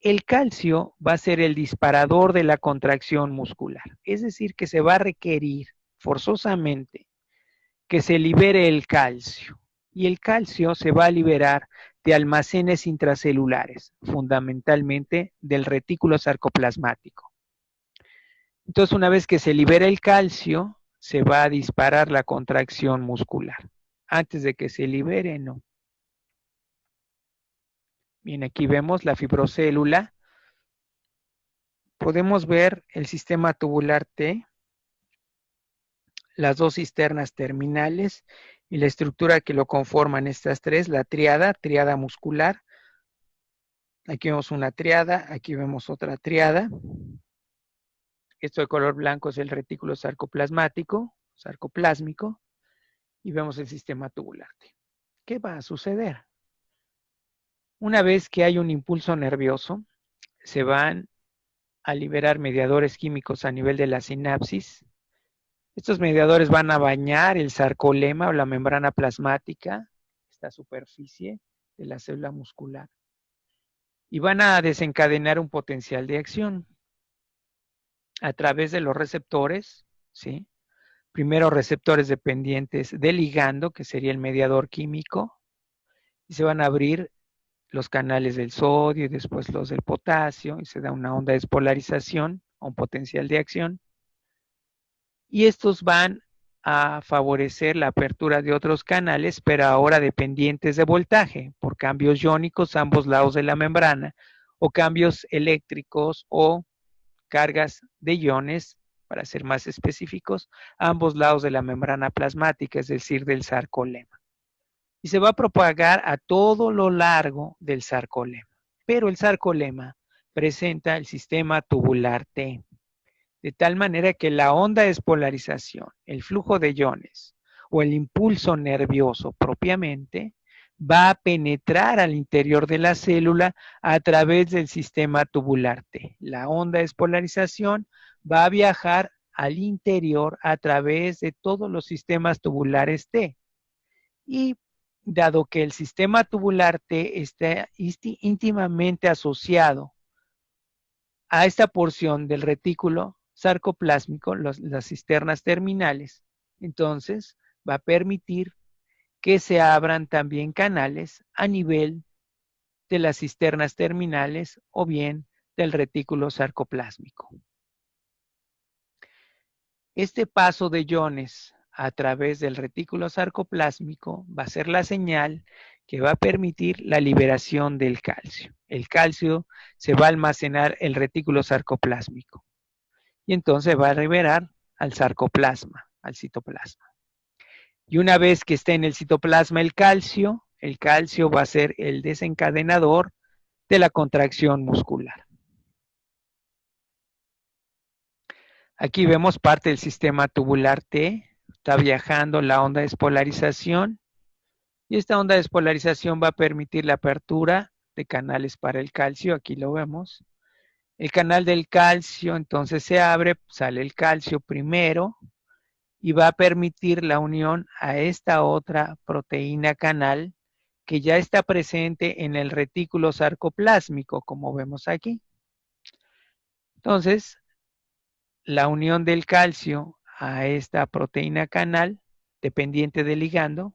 El calcio va a ser el disparador de la contracción muscular, es decir, que se va a requerir forzosamente que se libere el calcio. Y el calcio se va a liberar de almacenes intracelulares, fundamentalmente del retículo sarcoplasmático. Entonces, una vez que se libera el calcio, se va a disparar la contracción muscular. Antes de que se libere, no. Bien, aquí vemos la fibrocélula. Podemos ver el sistema tubular T, las dos cisternas terminales y la estructura que lo conforman estas tres, la tríada muscular. Aquí vemos una tríada, aquí vemos otra tríada. Esto de color blanco es el retículo sarcoplásmico, y vemos el sistema tubular T. ¿Qué va a suceder? Una vez que hay un impulso nervioso, se van a liberar mediadores químicos a nivel de la sinapsis. Estos mediadores van a bañar el sarcolema o la membrana plasmática, esta superficie de la célula muscular, y van a desencadenar un potencial de acción a través de los receptores, ¿sí? Primero receptores dependientes del ligando, que sería el mediador químico, y se van a abrir los canales del sodio y después los del potasio, y se da una onda de despolarización o un potencial de acción. Y estos van a favorecer la apertura de otros canales, pero ahora dependientes de voltaje, por cambios iónicos a ambos lados de la membrana, o cambios eléctricos o cargas de iones, para ser más específicos, a ambos lados de la membrana plasmática, es decir, del sarcolema. Y se va a propagar a todo lo largo del sarcolema. Pero el sarcolema presenta el sistema tubular T, de tal manera que la onda de despolarización, el flujo de iones o el impulso nervioso propiamente va a penetrar al interior de la célula a través del sistema tubular T. La onda de despolarización va a viajar al interior a través de todos los sistemas tubulares T. Y dado que el sistema tubular T está íntimamente asociado a esta porción del retículo sarcoplásmico, las cisternas terminales, entonces va a permitir que se abran también canales a nivel de las cisternas terminales o bien del retículo sarcoplásmico. Este paso de iones a través del retículo sarcoplásmico va a ser la señal que va a permitir la liberación del calcio. El calcio se va a almacenar en el retículo sarcoplásmico. y entonces va a liberar al sarcoplasma, al citoplasma. Y una vez que esté en el citoplasma el calcio va a ser el desencadenador de la contracción muscular. Aquí vemos parte del sistema tubular T, está viajando la onda de despolarización y esta onda de despolarización va a permitir la apertura de canales para el calcio, aquí lo vemos. El canal del calcio entonces se abre, sale el calcio primero y va a permitir la unión a esta otra proteína canal que ya está presente en el retículo sarcoplásmico, como vemos aquí. Entonces, la unión del calcio a esta proteína canal, dependiente del ligando,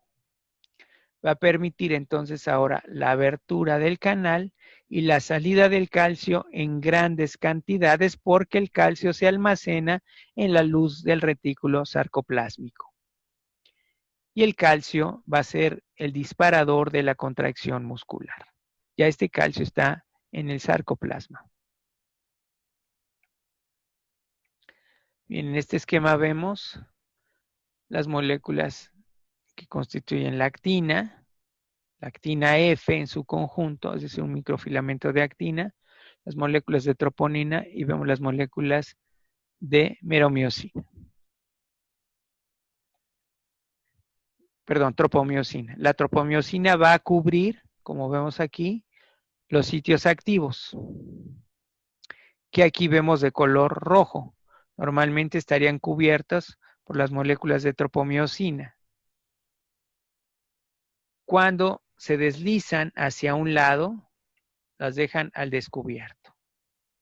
va a permitir entonces ahora la abertura del canal y la salida del calcio en grandes cantidades porque el calcio se almacena en la luz del retículo sarcoplásmico. Y el calcio va a ser el disparador de la contracción muscular. Ya este calcio está en el sarcoplasma. Bien, en este esquema vemos las moléculas que constituyen la actina F en su conjunto, es decir, un microfilamento de actina, las moléculas de troponina y vemos las moléculas de meromiocina. Perdón, tropomiosina. La tropomiosina va a cubrir, como vemos aquí, los sitios activos, que aquí vemos de color rojo. Normalmente estarían cubiertas por las moléculas de tropomiosina. Cuando se deslizan hacia un lado, las dejan al descubierto.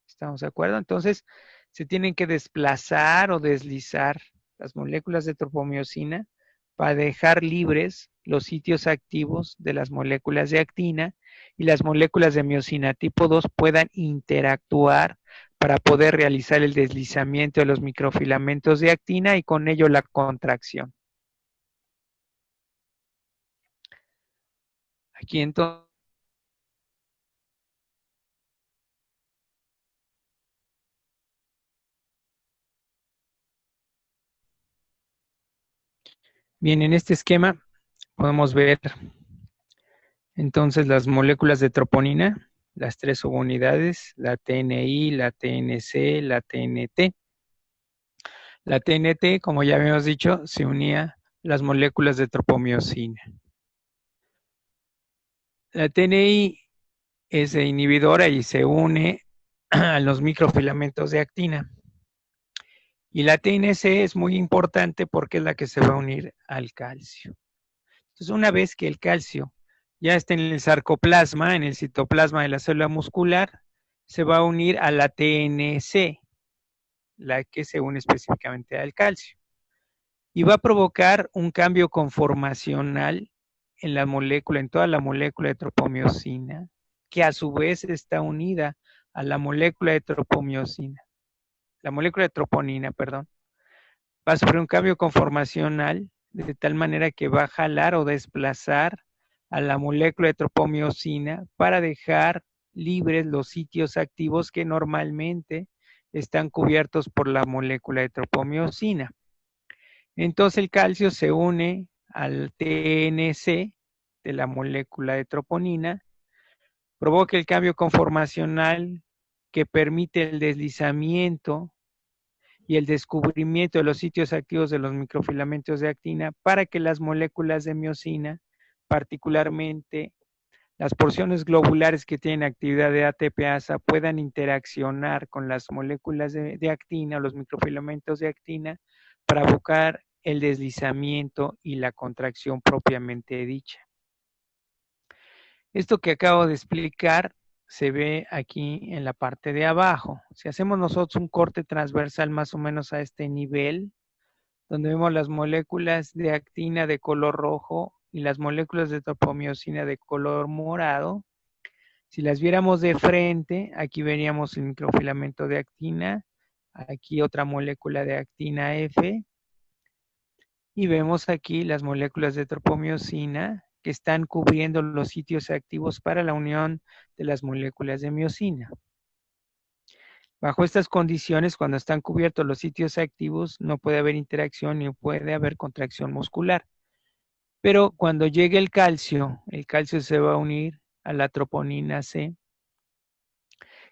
¿Estamos de acuerdo? Entonces, se tienen que desplazar o deslizar las moléculas de tropomiosina para dejar libres los sitios activos de las moléculas de actina y las moléculas de miosina tipo 2 puedan interactuar para poder realizar el deslizamiento de los microfilamentos de actina y con ello la contracción. Aquí entonces bien, en este esquema podemos ver entonces las moléculas de troponina, las 3 subunidades, la TNI, la TNC, la TNT. La TNT, como ya habíamos dicho, se unía a las moléculas de tropomiosina. La TNI es inhibidora y se une a los microfilamentos de actina. Y la TNC es muy importante porque es la que se va a unir al calcio. Entonces, una vez que el calcio ya está en el sarcoplasma, en el citoplasma de la célula muscular, se va a unir a la TNC, la que se une específicamente al calcio. Y va a provocar un cambio conformacional en la molécula, en toda la molécula de tropomiosina, que a su vez está unida a la molécula de tropomiosina. La molécula de troponina, perdón. Va a sufrir un cambio conformacional de tal manera que va a jalar o desplazar a la molécula de tropomiosina para dejar libres los sitios activos que normalmente están cubiertos por la molécula de tropomiosina. Entonces el calcio se une al TNC de la molécula de troponina, provoca el cambio conformacional que permite el deslizamiento y el descubrimiento de los sitios activos de los microfilamentos de actina para que las moléculas de miosina, particularmente las porciones globulares que tienen actividad de ATPasa, puedan interaccionar con las moléculas de actina o los microfilamentos de actina para buscar el deslizamiento y la contracción propiamente dicha. Esto que acabo de explicar se ve aquí en la parte de abajo. Si hacemos nosotros un corte transversal más o menos a este nivel, donde vemos las moléculas de actina de color rojo y las moléculas de tropomiosina de color morado, si las viéramos de frente, aquí veríamos el microfilamento de actina, aquí otra molécula de actina F, y vemos aquí las moléculas de tropomiosina que están cubriendo los sitios activos para la unión de las moléculas de miosina. Bajo estas condiciones, cuando están cubiertos los sitios activos, no puede haber interacción ni puede haber contracción muscular. Pero cuando llegue el calcio se va a unir a la troponina C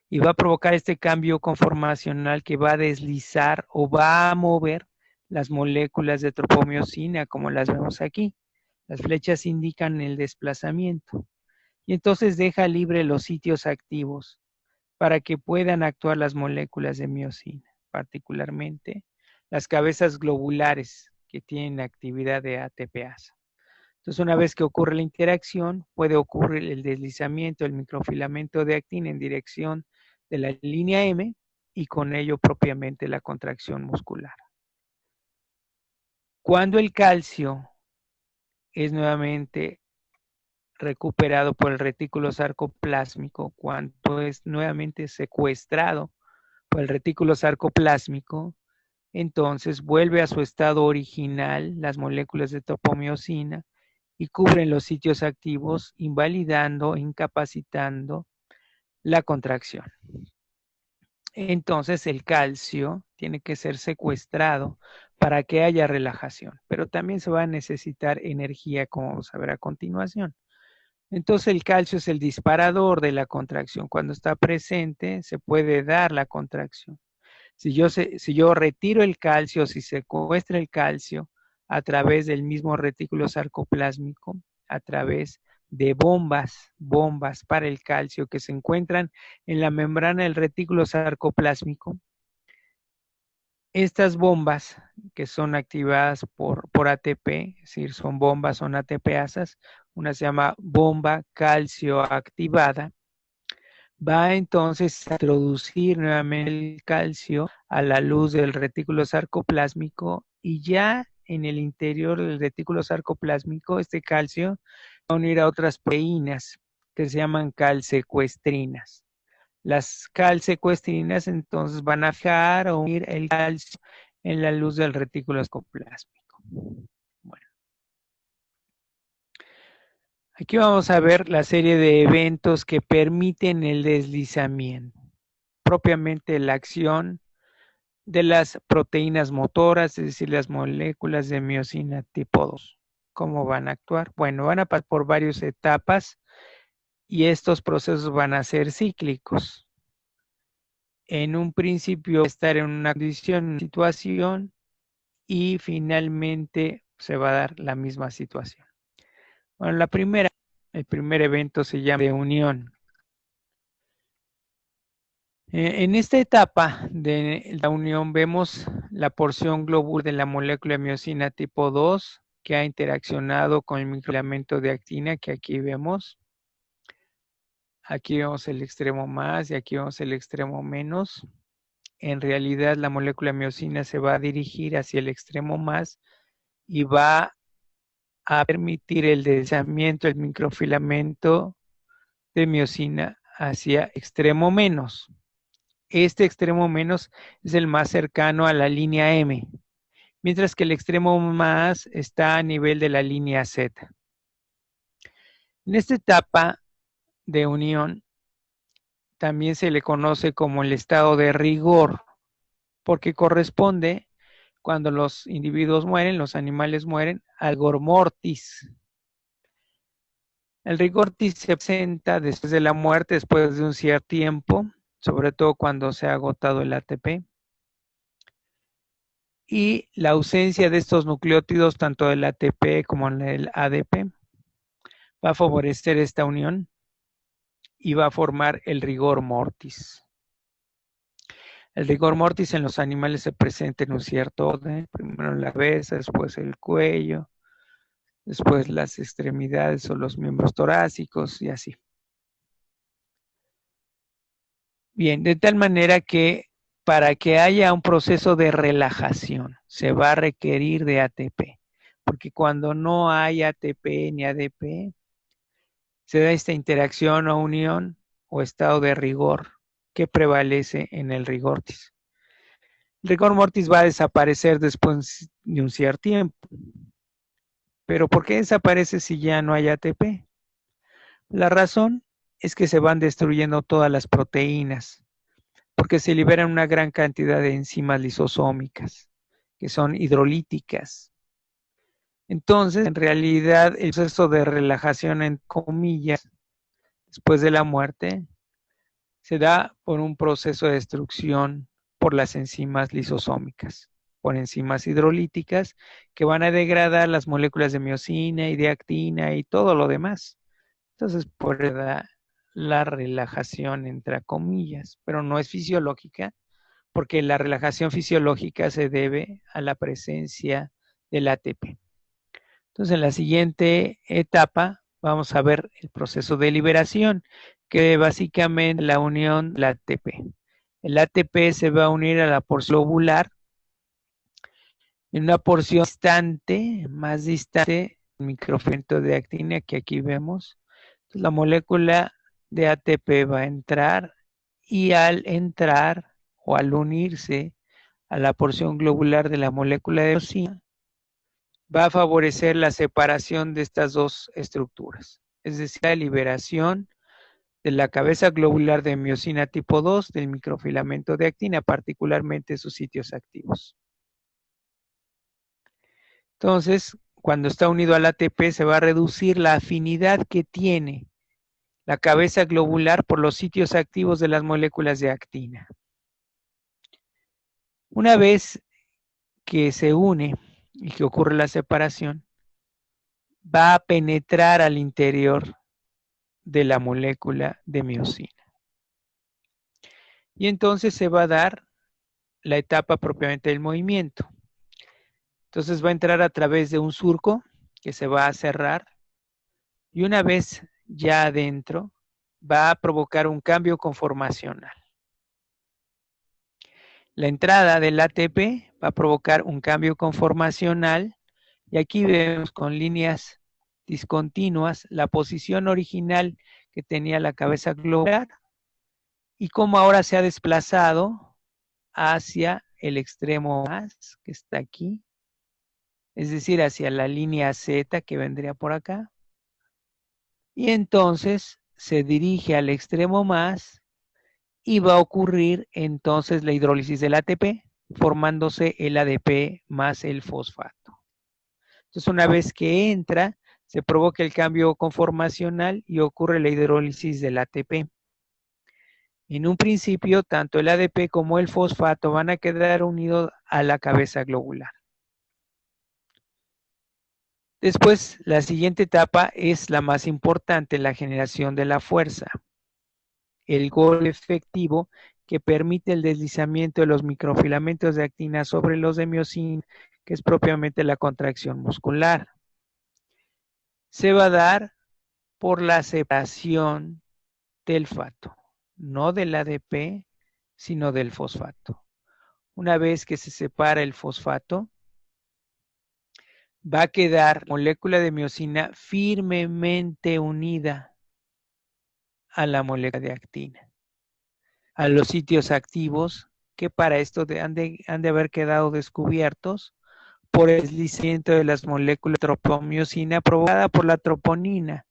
y va a provocar este cambio conformacional que va a deslizar o va a mover las moléculas de tropomiosina, como las vemos aquí. Las flechas indican el desplazamiento. Y entonces deja libre los sitios activos para que puedan actuar las moléculas de miosina, particularmente las cabezas globulares que tienen actividad de ATPasa. Entonces, una vez que ocurre la interacción, puede ocurrir el deslizamiento del microfilamento de actina en dirección de la línea M y con ello propiamente la contracción muscular. Cuando el calcio es nuevamente recuperado por el retículo sarcoplásmico, cuando es nuevamente secuestrado por el retículo sarcoplásmico, entonces vuelve a su estado original las moléculas de topomiosina y cubren los sitios activos, invalidando, incapacitando la contracción. Entonces el calcio tiene que ser secuestrado para que haya relajación, pero también se va a necesitar energía, como vamos a ver a continuación. Entonces el calcio es el disparador de la contracción. Cuando está presente, se puede dar la contracción. Si yo retiro el calcio, si secuestra el calcio a través del mismo retículo sarcoplásmico, a través de bombas para el calcio que se encuentran en la membrana del retículo sarcoplásmico, estas bombas que son activadas por ATP, es decir, son ATPasas, una se llama bomba calcio activada, va entonces a introducir nuevamente el calcio a la luz del retículo sarcoplásmico y ya en el interior del retículo sarcoplásmico este calcio va a unir a otras proteínas que se llaman calsecuestrinas. Las calsecuestrinas entonces van a fijar o unir el calcio en la luz del retículo sarcoplásmico. Bueno. Aquí vamos a ver la serie de eventos que permiten el deslizamiento, propiamente la acción de las proteínas motoras, es decir, las moléculas de miosina tipo 2. ¿Cómo van a actuar? Bueno, van a pasar por varias etapas y estos procesos van a ser cíclicos. En un principio estar en una condición, una situación y finalmente se va a dar la misma situación. Bueno, el primer evento se llama de unión. En esta etapa de la unión vemos la porción globular de la molécula de miosina tipo 2 que ha interaccionado con el microfilamento de actina que aquí vemos. Aquí vemos el extremo más y aquí vemos el extremo menos. En realidad la molécula de miosina se va a dirigir hacia el extremo más y va a permitir el deslizamiento del microfilamento de miosina hacia extremo menos. Este extremo menos es el más cercano a la línea M, mientras que el extremo más está a nivel de la línea Z. En esta etapa de unión también se le conoce como el estado de rigor, porque corresponde cuando los individuos mueren, los animales mueren, al rigor mortis. El rigor mortis se presenta después de la muerte, después de un cierto tiempo, sobre todo cuando se ha agotado el ATP. Y la ausencia de estos nucleótidos, tanto del ATP como del ADP, va a favorecer esta unión y va a formar el rigor mortis. El rigor mortis en los animales se presenta en un cierto orden, primero la cabeza, después el cuello, después las extremidades o los miembros torácicos y así. Bien, de tal manera que para que haya un proceso de relajación se va a requerir de ATP, porque cuando no hay ATP ni ADP, se da esta interacción o unión o estado de rigor que prevalece en el rigor mortis. El rigor mortis va a desaparecer después de un cierto tiempo. ¿Pero por qué desaparece si ya no hay ATP? La razón es que se van destruyendo todas las proteínas porque se liberan una gran cantidad de enzimas lisosómicas, que son hidrolíticas. Entonces, en realidad, el proceso de relajación, en comillas, después de la muerte, se da por un proceso de destrucción por las enzimas lisosómicas, por enzimas hidrolíticas que van a degradar las moléculas de miosina y de actina y todo lo demás. Entonces, por eso da la relajación, entre comillas, pero no es fisiológica, porque la relajación fisiológica se debe a la presencia del ATP. Entonces, en la siguiente etapa vamos a ver el proceso de liberación, que básicamente es la unión del ATP. El ATP se va a unir a la porción globular en una porción distante, más distante, el microfilamento de actina que aquí vemos. Entonces, la molécula de ATP va a entrar y al entrar o al unirse a la porción globular de la molécula de miosina, va a favorecer la separación de estas dos estructuras, es decir, la liberación de la cabeza globular de miosina tipo 2 del microfilamento de actina, particularmente sus sitios activos. Entonces, cuando está unido al ATP, se va a reducir la afinidad que tiene la cabeza globular por los sitios activos de las moléculas de actina. Una vez que se une y que ocurre la separación, va a penetrar al interior de la molécula de miosina. Y entonces se va a dar la etapa propiamente del movimiento. Entonces va a entrar a través de un surco que se va a cerrar y una vez ya adentro va a provocar un cambio conformacional. La entrada del ATP va a provocar un cambio conformacional y aquí vemos con líneas discontinuas la posición original que tenía la cabeza globular y cómo ahora se ha desplazado hacia el extremo más que está aquí, es decir, hacia la línea Z que vendría por acá. Y entonces se dirige al extremo más y va a ocurrir entonces la hidrólisis del ATP, formándose el ADP más el fosfato. Entonces, una vez que entra, se provoca el cambio conformacional y ocurre la hidrólisis del ATP. En un principio, tanto el ADP como el fosfato van a quedar unidos a la cabeza globular. Después, la siguiente etapa es la más importante, la generación de la fuerza. El golpe efectivo que permite el deslizamiento de los microfilamentos de actina sobre los de miosina, que es propiamente la contracción muscular. Se va a dar por la separación del fato, no del ADP, sino del fosfato. Una vez que se separa el fosfato, va a quedar molécula de miosina firmemente unida a la molécula de actina, a los sitios activos que para esto han de haber quedado descubiertos por el deslizamiento de las moléculas de tropomiosina provocada por la troponina,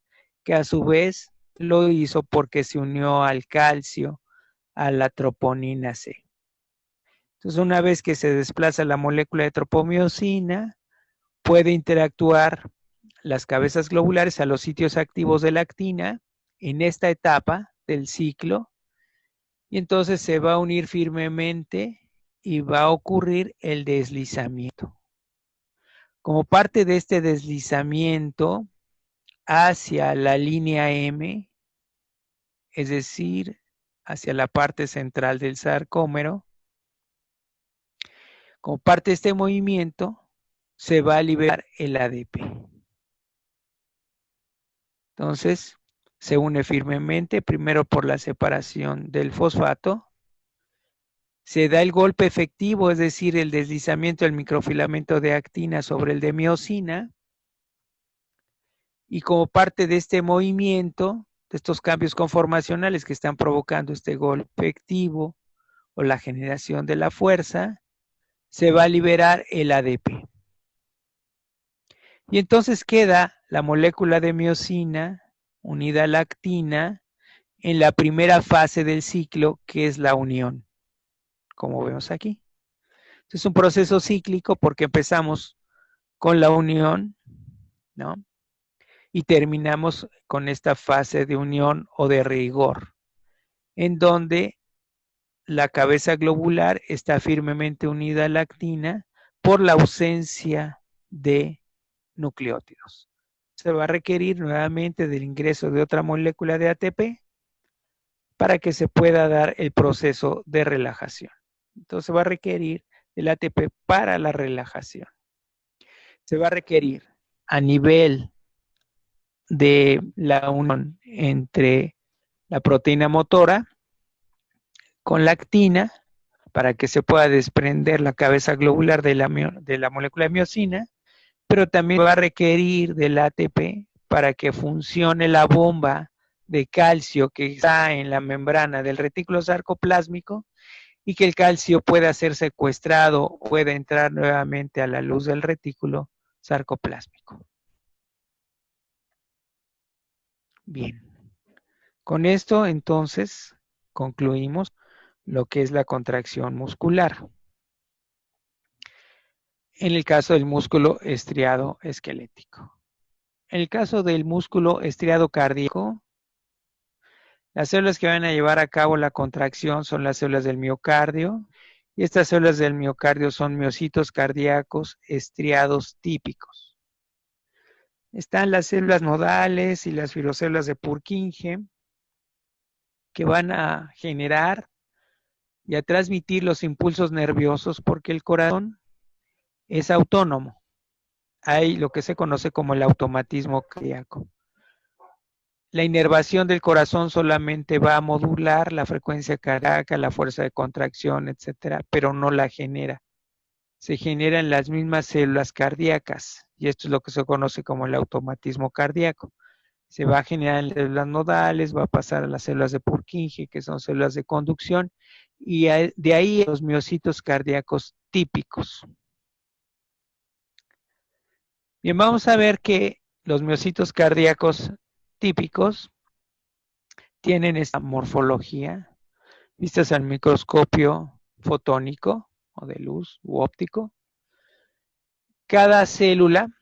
que a su vez lo hizo porque se unió al calcio, a la troponina C. Entonces, una vez que se desplaza la molécula de tropomiosina, puede interactuar las cabezas globulares a los sitios activos de la actina en esta etapa del ciclo y entonces se va a unir firmemente y va a ocurrir el deslizamiento. Como parte de este deslizamiento hacia la línea M, es decir, hacia la parte central del sarcómero, como parte de este movimiento, se va a liberar el ADP. Entonces, se une firmemente, primero por la separación del fosfato, se da el golpe efectivo, es decir, el deslizamiento del microfilamento de actina sobre el de miosina, y como parte de este movimiento, de estos cambios conformacionales que están provocando este golpe efectivo o la generación de la fuerza, se va a liberar el ADP. Y entonces queda la molécula de miosina unida a la actina en la primera fase del ciclo, que es la unión. como vemos aquí. Es un proceso cíclico porque empezamos con la unión, ¿no? Y terminamos con esta fase de unión o de rigor, en donde la cabeza globular está firmemente unida a la actina por la ausencia de nucleótidos. Se va a requerir nuevamente del ingreso de otra molécula de ATP para que se pueda dar el proceso de relajación. Entonces va a requerir el ATP para la relajación. Se va a requerir a nivel de la unión entre la proteína motora con la actina para que se pueda desprender la cabeza globular de la molécula de miosina, pero también va a requerir del ATP para que funcione la bomba de calcio que está en la membrana del retículo sarcoplásmico y que el calcio pueda ser secuestrado, pueda entrar nuevamente a la luz del retículo sarcoplásmico. Bien, con esto entonces concluimos lo que es la contracción muscular. En el caso del músculo estriado esquelético. En el caso del músculo estriado cardíaco, las células que van a llevar a cabo la contracción son las células del miocardio, y estas células del miocardio son miocitos cardíacos estriados típicos. Están las células nodales y las fibrocelulas de Purkinje, que van a generar y a transmitir los impulsos nerviosos porque el corazón es autónomo. Hay lo que se conoce como el automatismo cardíaco. La inervación del corazón solamente va a modular la frecuencia cardíaca, la fuerza de contracción, etcétera, pero no la genera. Se generan las mismas células cardíacas y esto es lo que se conoce como el automatismo cardíaco. Se va a generar en las células nodales, va a pasar a las células de Purkinje, que son células de conducción, y de ahí los miocitos cardíacos típicos. Bien, vamos a ver que los miocitos cardíacos típicos tienen esta morfología, vistas al microscopio fotónico o de luz u óptico. Cada célula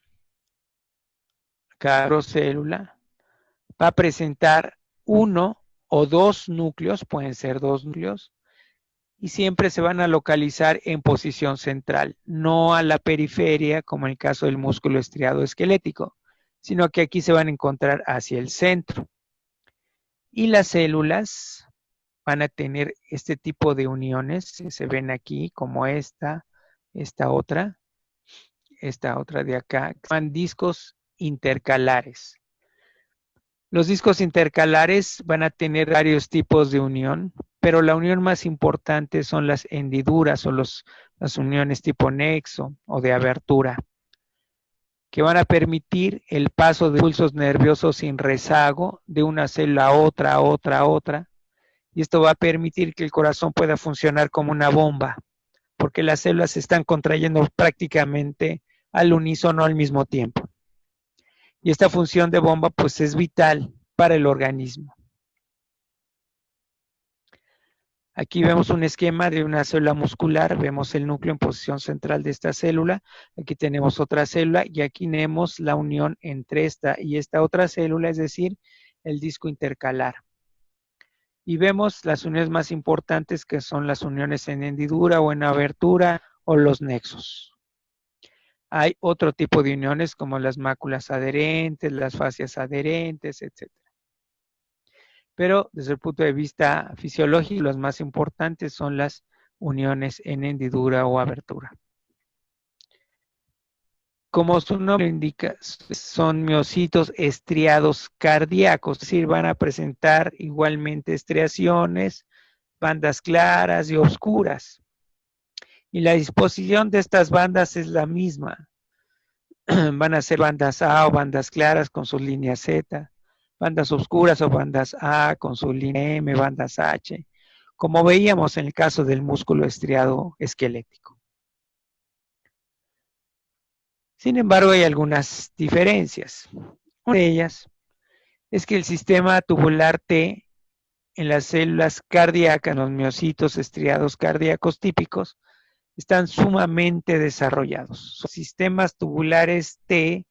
va a presentar uno o dos núcleos, pueden ser dos núcleos, y siempre se van a localizar en posición central, no a la periferia como en el caso del músculo estriado esquelético, sino que aquí se van a encontrar hacia el centro. Y las células van a tener este tipo de uniones que se ven aquí, como esta otra de acá, que son discos intercalares. Los discos intercalares van a tener varios tipos de unión, pero la unión más importante son las hendiduras o las uniones tipo nexo o de abertura, que van a permitir el paso de pulsos nerviosos sin rezago de una célula a otra, y esto va a permitir que el corazón pueda funcionar como una bomba, porque las células se están contrayendo prácticamente al unísono al mismo tiempo. Y esta función de bomba pues es vital para el organismo. Aquí vemos un esquema de una célula muscular, vemos el núcleo en posición central de esta célula, aquí tenemos otra célula y aquí tenemos la unión entre esta y esta otra célula, es decir, el disco intercalar. Y vemos las uniones más importantes que son las uniones en hendidura o en abertura o los nexos. Hay otro tipo de uniones como las máculas adherentes, las fascias adherentes, etc. Pero desde el punto de vista fisiológico, las más importantes son las uniones en hendidura o abertura. Como su nombre indica, son miocitos estriados cardíacos, es decir, van a presentar igualmente estriaciones, bandas claras y oscuras. Y la disposición de estas bandas es la misma. Van a ser bandas A o bandas claras con sus líneas Z, bandas oscuras o bandas A con su línea M, bandas H, como veíamos en el caso del músculo estriado esquelético. Sin embargo, hay algunas diferencias. Una de ellas es que el sistema tubular T en las células cardíacas, los miocitos estriados cardíacos típicos, están sumamente desarrollados. Son sistemas tubulares T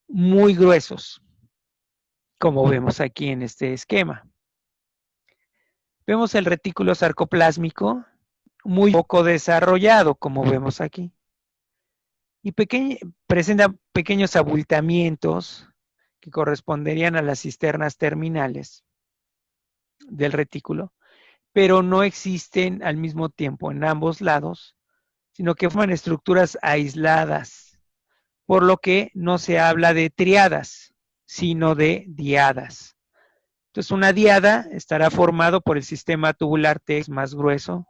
muy gruesos, como vemos aquí en este esquema. Vemos el retículo sarcoplásmico muy poco desarrollado, como vemos aquí. Y presenta pequeños abultamientos que corresponderían a las cisternas terminales del retículo, pero no existen al mismo tiempo en ambos lados, sino que forman estructuras aisladas, por lo que no se habla de triadas, sino de diadas. Entonces, una diada estará formado por el sistema tubular T más grueso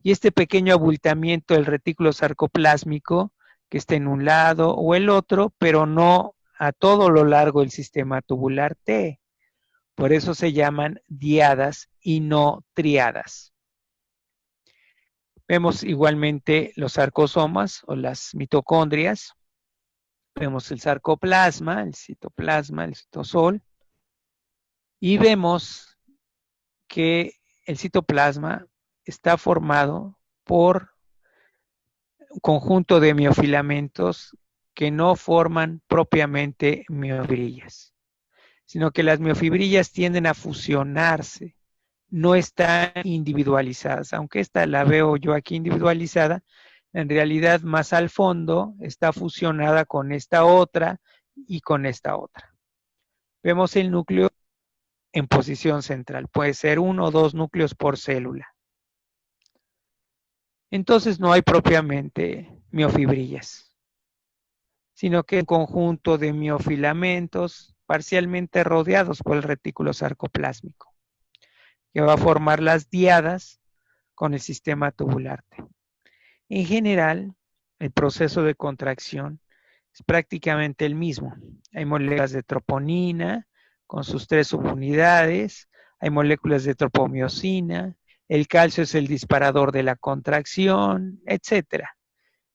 y este pequeño abultamiento del retículo sarcoplásmico que esté en un lado o el otro, pero no a todo lo largo del sistema tubular T. Por eso se llaman diadas y no triadas. Vemos igualmente los sarcosomas o las mitocondrias. Vemos el sarcoplasma, el citoplasma, el citosol. Y vemos que el citoplasma está formado por un conjunto de miofilamentos que no forman propiamente miofibrillas, sino que las miofibrillas tienden a fusionarse, no están individualizadas, aunque esta la veo yo aquí individualizada, en realidad más al fondo está fusionada con esta otra y con esta otra. Vemos el núcleo en posición central, puede ser 1 o 2 núcleos por célula. Entonces no hay propiamente miofibrillas, sino que un conjunto de miofilamentos parcialmente rodeados por el retículo sarcoplásmico, que va a formar las diadas con el sistema tubular T. En general, el proceso de contracción es prácticamente el mismo. Hay moléculas de troponina con sus 3 subunidades, hay moléculas de tropomiosina, el calcio es el disparador de la contracción, etc.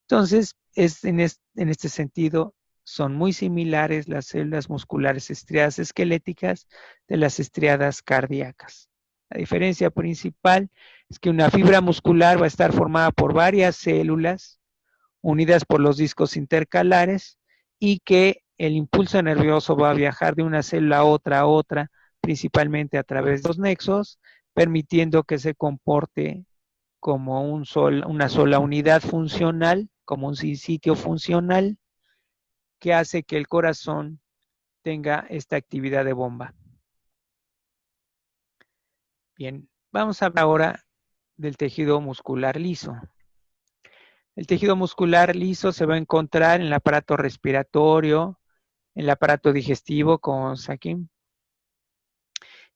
Entonces, en este sentido, son muy similares las células musculares estriadas esqueléticas de las estriadas cardíacas. La diferencia principal es que una fibra muscular va a estar formada por varias células unidas por los discos intercalares y que el impulso nervioso va a viajar de una célula a otra, principalmente a través de los nexos, permitiendo que se comporte como una sola unidad funcional, como un sitio funcional, que hace que el corazón tenga esta actividad de bomba. Bien, vamos a hablar ahora del tejido muscular liso. El tejido muscular liso se va a encontrar en el aparato respiratorio, en el aparato digestivo, como aquí,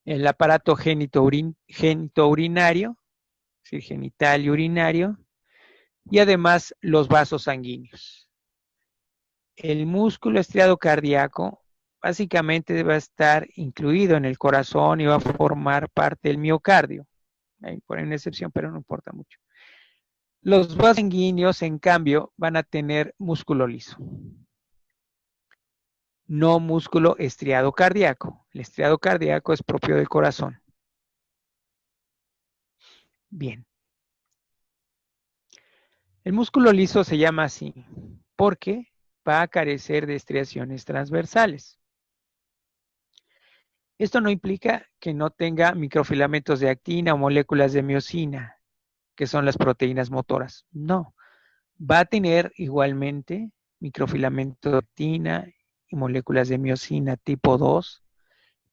el aparato genitourinario, es decir, genital y urinario, y además los vasos sanguíneos. El músculo estriado cardíaco básicamente va a estar incluido en el corazón y va a formar parte del miocardio. Hay por ahí una excepción, pero no importa mucho. Los vasos sanguíneos, en cambio, van a tener músculo liso, no músculo estriado cardíaco. El estriado cardíaco es propio del corazón. Bien. El músculo liso se llama así porque va a carecer de estriaciones transversales. Esto no implica que no tenga microfilamentos de actina o moléculas de miosina, que son las proteínas motoras. No, va a tener igualmente microfilamentos de actina y moléculas de miosina tipo 2,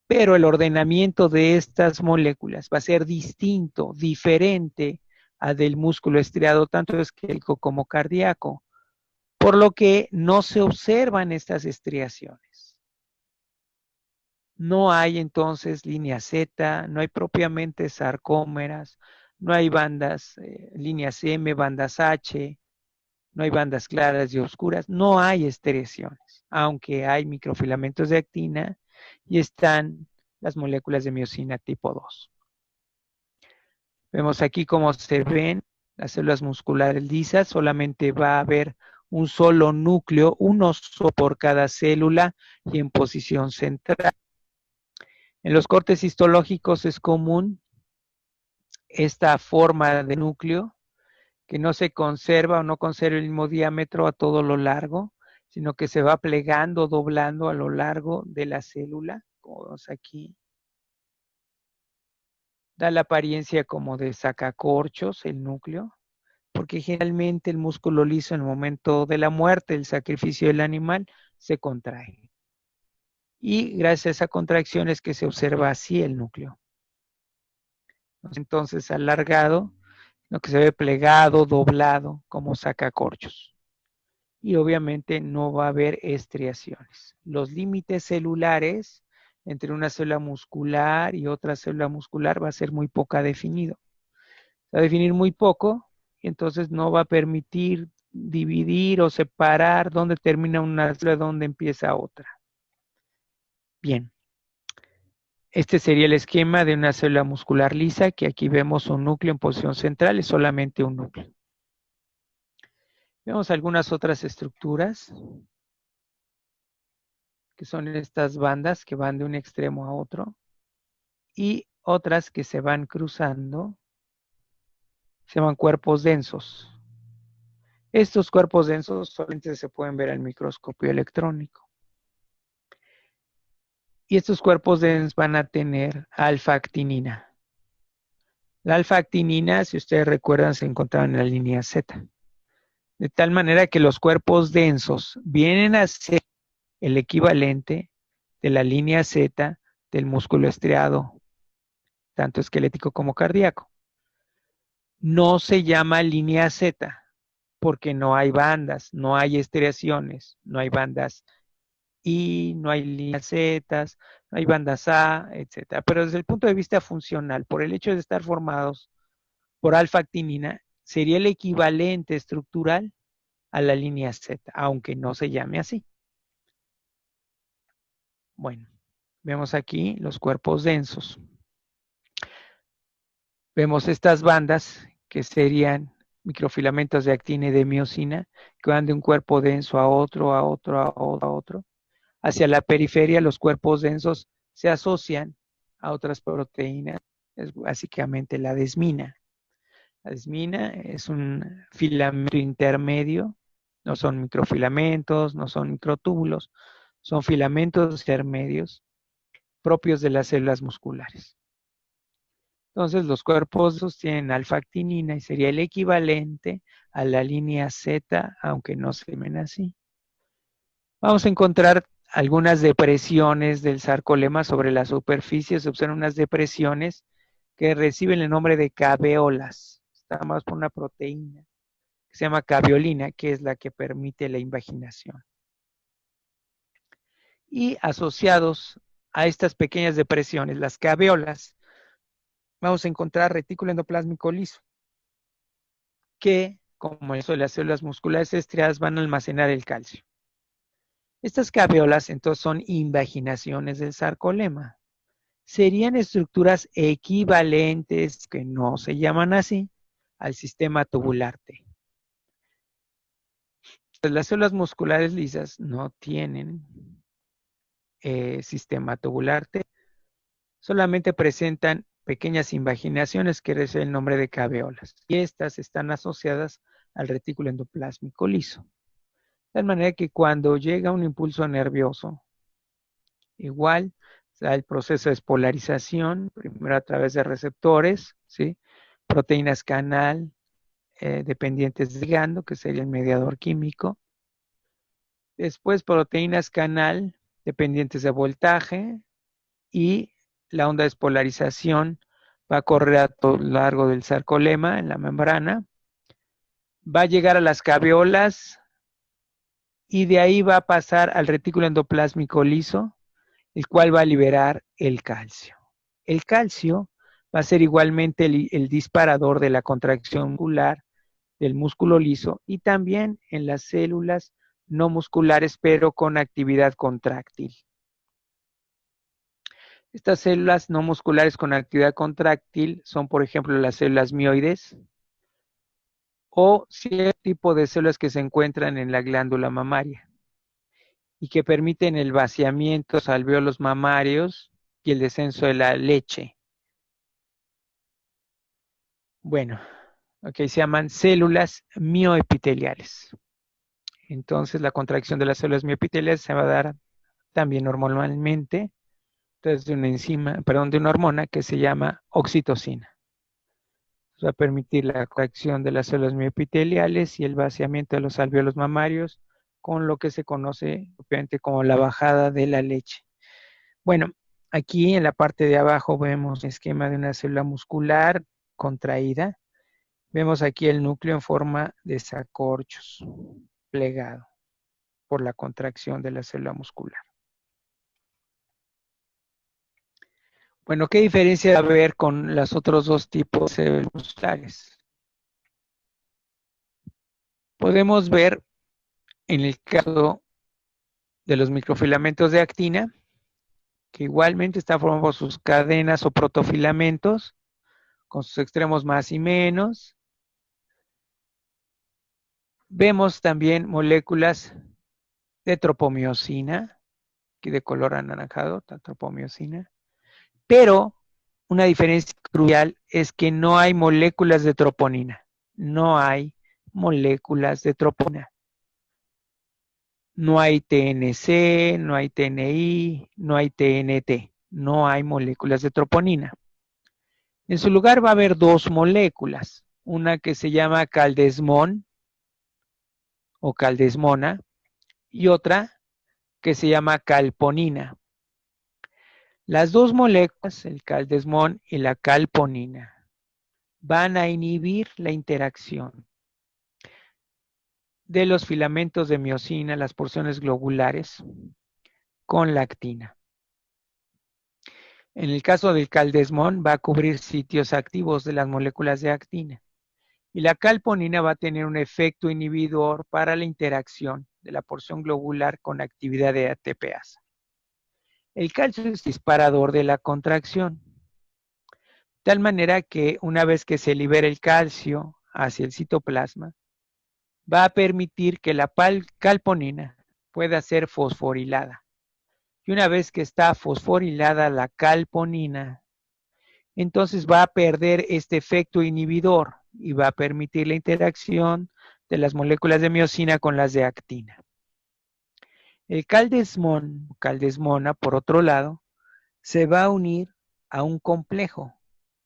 pero el ordenamiento de estas moléculas va a ser distinto, diferente a del músculo estriado, tanto esquelético como cardíaco, por lo que no se observan estas estriaciones. No hay entonces línea Z, no hay propiamente sarcómeras, no hay bandas, líneas M, bandas H, no hay bandas claras y oscuras, no hay estriaciones, aunque hay microfilamentos de actina y están las moléculas de miosina tipo 2. Vemos aquí cómo se ven las células musculares lisas, solamente va a haber un solo núcleo, uno solo por cada célula y en posición central. En los cortes histológicos es común esta forma de núcleo que no se conserva o no conserva el mismo diámetro a todo lo largo, sino que se va plegando, doblando a lo largo de la célula, como vemos aquí. Da la apariencia como de sacacorchos el núcleo, porque generalmente el músculo liso en el momento de la muerte, el sacrificio del animal, se contrae. Y gracias a esa contracción es que se observa así el núcleo. Entonces alargado, lo que se ve plegado, doblado, como sacacorchos. Y obviamente no va a haber estriaciones. Los límites celulares entre una célula muscular y otra célula muscular va a ser muy poco definido. Va a definir muy poco y entonces no va a permitir dividir o separar dónde termina una célula y dónde empieza otra. Bien. Este sería el esquema de una célula muscular lisa, que aquí vemos un núcleo en posición central, es solamente un núcleo. Vemos algunas otras estructuras, que son estas bandas que van de un extremo a otro, y otras que se van cruzando, se llaman cuerpos densos. Estos cuerpos densos solamente se pueden ver al microscopio electrónico. Y estos cuerpos densos van a tener alfa-actinina. La alfa-actinina, si ustedes recuerdan, se encontraba en la línea Z. De tal manera que los cuerpos densos vienen a ser el equivalente de la línea Z del músculo estriado, tanto esquelético como cardíaco. No se llama línea Z porque no hay bandas, no hay estriaciones, no hay bandas Y, no hay líneas Z, no hay bandas A, etc. Pero desde el punto de vista funcional, por el hecho de estar formados por alfa-actinina, sería el equivalente estructural a la línea Z, aunque no se llame así. Bueno, vemos aquí los cuerpos densos. Vemos estas bandas que serían microfilamentos de actina y de miosina, que van de un cuerpo denso a otro, a otro, a otro, a otro. Hacia la periferia, los cuerpos densos se asocian a otras proteínas, es básicamente la desmina. La desmina es un filamento intermedio, no son microfilamentos, no son microtúbulos, son filamentos intermedios propios de las células musculares. Entonces los cuerpos densos tienen alfa-actinina y sería el equivalente a la línea Z, aunque no se ven así. Vamos a encontrar algunas depresiones del sarcolema sobre la superficie. Se observan unas depresiones que reciben el nombre de caveolas. Está más por una proteína que se llama caveolina, que es la que permite la invaginación. Y asociados a estas pequeñas depresiones, las caveolas, vamos a encontrar retículo endoplásmico liso, que, como eso de las células musculares estriadas, van a almacenar el calcio. Estas caveolas entonces son invaginaciones del sarcolema. Serían estructuras equivalentes, que no se llaman así, al sistema tubular T. Pues las células musculares lisas no tienen sistema tubular T, solamente presentan pequeñas invaginaciones que reciben el nombre de caveolas, y estas están asociadas al retículo endoplásmico liso. De tal manera que cuando llega un impulso nervioso, igual da el proceso de despolarización, primero a través de receptores, ¿sí? Proteínas canal dependientes de ligando, que sería el mediador químico. Después proteínas canal dependientes de voltaje, y la onda de despolarización va a correr a lo largo del sarcolema en la membrana, va a llegar a las caveolas y de ahí va a pasar al retículo endoplásmico liso, el cual va a liberar el calcio. El calcio va a ser igualmente el disparador de la contracción muscular del músculo liso y también en las células no musculares, pero con actividad contráctil. Estas células no musculares con actividad contráctil son, por ejemplo, las células mioides o cierto tipo de células que se encuentran en la glándula mamaria y que permiten el vaciamiento de los alvéolos mamarios y el descenso de la leche. Bueno, ok, se llaman células mioepiteliales. Entonces, la contracción de las células mioepiteliales se va a dar también normalmente, entonces de una enzima, perdón, de una hormona que se llama oxitocina. Va a permitir la contracción de las células mioepiteliales y el vaciamiento de los alvéolos mamarios, con lo que se conoce obviamente como la bajada de la leche. Bueno, aquí en la parte de abajo vemos el esquema de una célula muscular contraída. Vemos aquí el núcleo en forma de sacorchos, plegado por la contracción de la célula muscular. Bueno, ¿qué diferencia va a haber con los otros dos tipos de células musculares? Podemos ver en el caso de los microfilamentos de actina, que igualmente está formado por sus cadenas o protofilamentos, con sus extremos más y menos. Vemos también moléculas de tropomiosina, aquí de color anaranjado, la tropomiosina. Pero una diferencia crucial es que no hay moléculas de troponina. No hay moléculas de troponina. No hay TNC, no hay TNI, no hay TNT. No hay moléculas de troponina. En su lugar va a haber dos moléculas. Una que se llama caldesmón o caldesmona y otra que se llama calponina. Las dos moléculas, el caldesmón y la calponina, van a inhibir la interacción de los filamentos de miosina, las porciones globulares, con la actina. En el caso del caldesmón va a cubrir sitios activos de las moléculas de actina y la calponina va a tener un efecto inhibidor para la interacción de la porción globular con actividad de ATPasa. El calcio es disparador de la contracción, de tal manera que una vez que se libera el calcio hacia el citoplasma, va a permitir que la calponina pueda ser fosforilada. Y una vez que está fosforilada la calponina, entonces va a perder este efecto inhibidor y va a permitir la interacción de las moléculas de miosina con las de actina. El caldesmón, caldesmona, por otro lado, se va a unir a un complejo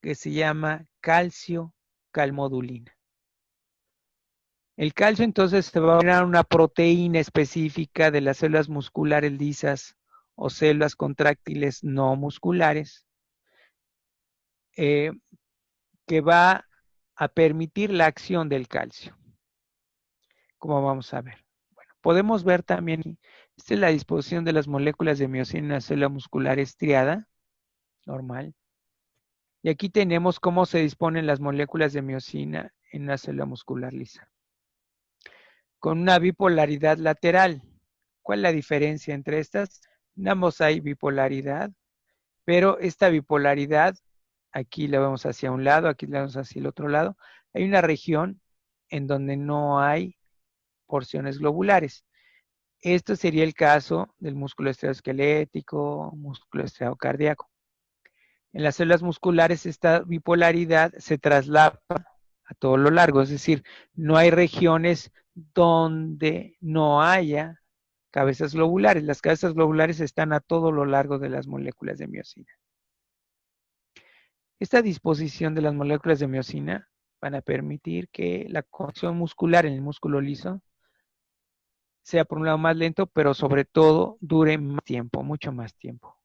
que se llama calcio-calmodulina. El calcio entonces se va a unir a una proteína específica de las células musculares lisas o células contráctiles no musculares, que va a permitir la acción del calcio, como vamos a ver. Bueno, podemos ver también, esta es la disposición de las moléculas de miosina en una célula muscular estriada, normal. Y aquí tenemos cómo se disponen las moléculas de miosina en una célula muscular lisa. Con una bipolaridad lateral. ¿Cuál es la diferencia entre estas? En ambos hay bipolaridad, pero esta bipolaridad, aquí la vemos hacia un lado, aquí la vemos hacia el otro lado. Hay una región en donde no hay porciones globulares. Esto sería el caso del músculo estriado-esquelético, músculo estriado-cardíaco. En las células musculares esta bipolaridad se traslapa a todo lo largo, es decir, no hay regiones donde no haya cabezas globulares. Las cabezas globulares están a todo lo largo de las moléculas de miosina. Esta disposición de las moléculas de miosina van a permitir que la contracción muscular en el músculo liso sea por un lado más lento, pero sobre todo dure más tiempo, mucho más tiempo.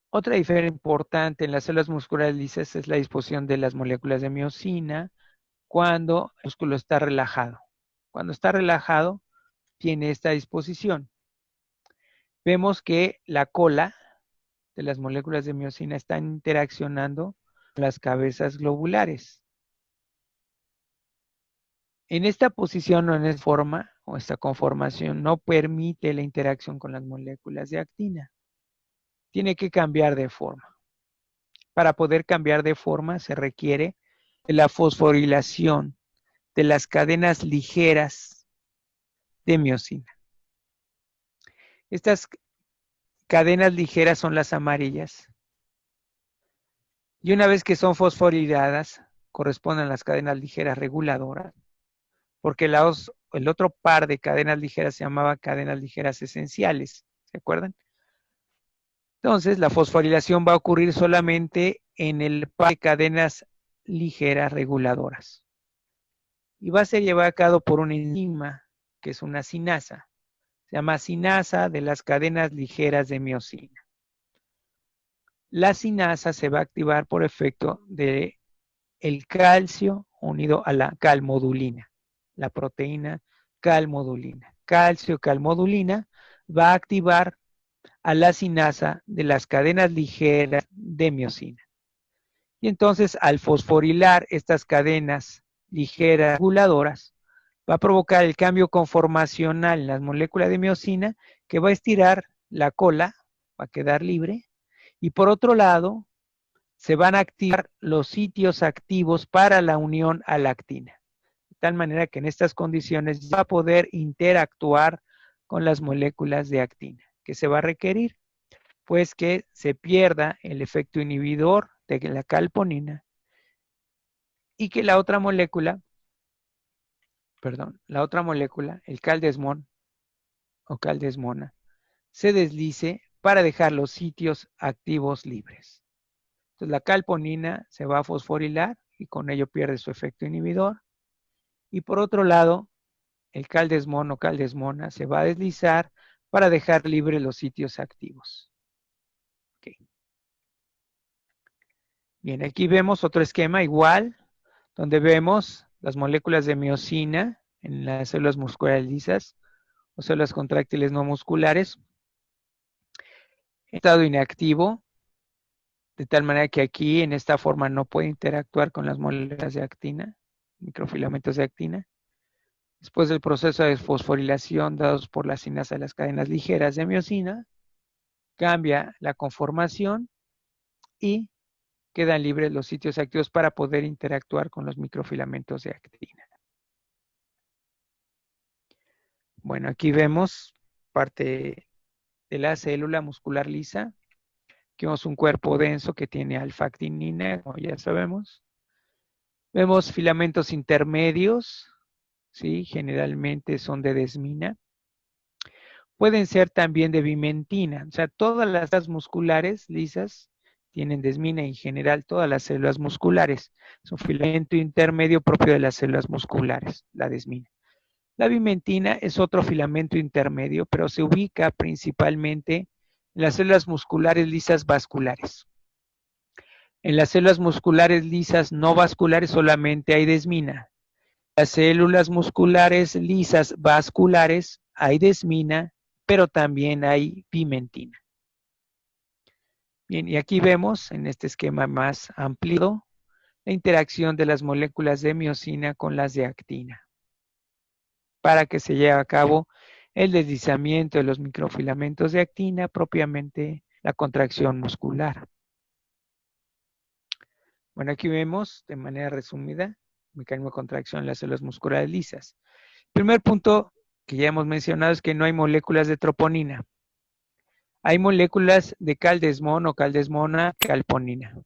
Otra diferencia importante en las células musculares lisas es la disposición de las moléculas de miosina cuando el músculo está relajado. Cuando está relajado, tiene esta disposición. Vemos que la cola de las moléculas de miosina están interaccionando con las cabezas globulares. En esta posición o en esta forma o esta conformación no permite la interacción con las moléculas de actina. Tiene que cambiar de forma. Para poder cambiar de forma se requiere de la fosforilación de las cadenas ligeras de miosina. Estas cadenas ligeras son las amarillas. Y una vez que son fosforiladas, corresponden a las cadenas ligeras reguladoras, porque el otro par de cadenas ligeras se llamaba cadenas ligeras esenciales, ¿se acuerdan? Entonces, la fosforilación va a ocurrir solamente en el par de cadenas ligeras reguladoras. Y va a ser llevada a cabo por una enzima, que es una cinasa. Se llama cinasa de las cadenas ligeras de miosina. La cinasa se va a activar por efecto de el calcio unido a la calmodulina, la proteína calmodulina. Calcio calmodulina va a activar a la cinasa de las cadenas ligeras de miosina. Y entonces, al fosforilar estas cadenas ligeras reguladoras, va a provocar el cambio conformacional en las moléculas de miosina que va a estirar la cola, va a quedar libre, y por otro lado, se van a activar los sitios activos para la unión a la actina. De tal manera que en estas condiciones va a poder interactuar con las moléculas de actina. ¿Qué se va a requerir? Pues que se pierda el efecto inhibidor de la calponina y que la otra molécula, el caldesmón o caldesmona, se deslice para dejar los sitios activos libres. Entonces la calponina se va a fosforilar y con ello pierde su efecto inhibidor. Y por otro lado, el caldesmón o caldesmona se va a deslizar para dejar libres los sitios activos. Okay. Bien, aquí vemos otro esquema igual, donde vemos las moléculas de miosina en las células musculares lisas o células contráctiles no musculares. Estado inactivo, de tal manera que aquí en esta forma no puede interactuar con las moléculas de actina, microfilamentos de actina. Después del proceso de fosforilación dados por la cinasa de las cadenas ligeras de miosina, cambia la conformación y quedan libres los sitios activos para poder interactuar con los microfilamentos de actina. Bueno, aquí vemos parte de la célula muscular lisa. Aquí vemos un cuerpo denso que tiene alfa-actinina, como ya sabemos. Vemos filamentos intermedios, ¿sí? Generalmente son de desmina. Pueden ser también de bimentina. O sea, todas las células musculares lisas tienen desmina en general, todas las células musculares. Es un filamento intermedio propio de las células musculares, la desmina. La bimentina es otro filamento intermedio, pero se ubica principalmente en las células musculares lisas vasculares. En las células musculares lisas no vasculares solamente hay desmina. En las células musculares lisas vasculares hay desmina, pero también hay bimentina. Bien, y aquí vemos en este esquema más amplio la interacción de las moléculas de miosina con las de actina para que se lleve a cabo el deslizamiento de los microfilamentos de actina, propiamente la contracción muscular. Bueno, aquí vemos de manera resumida el mecanismo de contracción en las células musculares lisas. El primer punto que ya hemos mencionado es que no hay moléculas de troponina. Hay moléculas de caldesmón o caldesmona, calponina.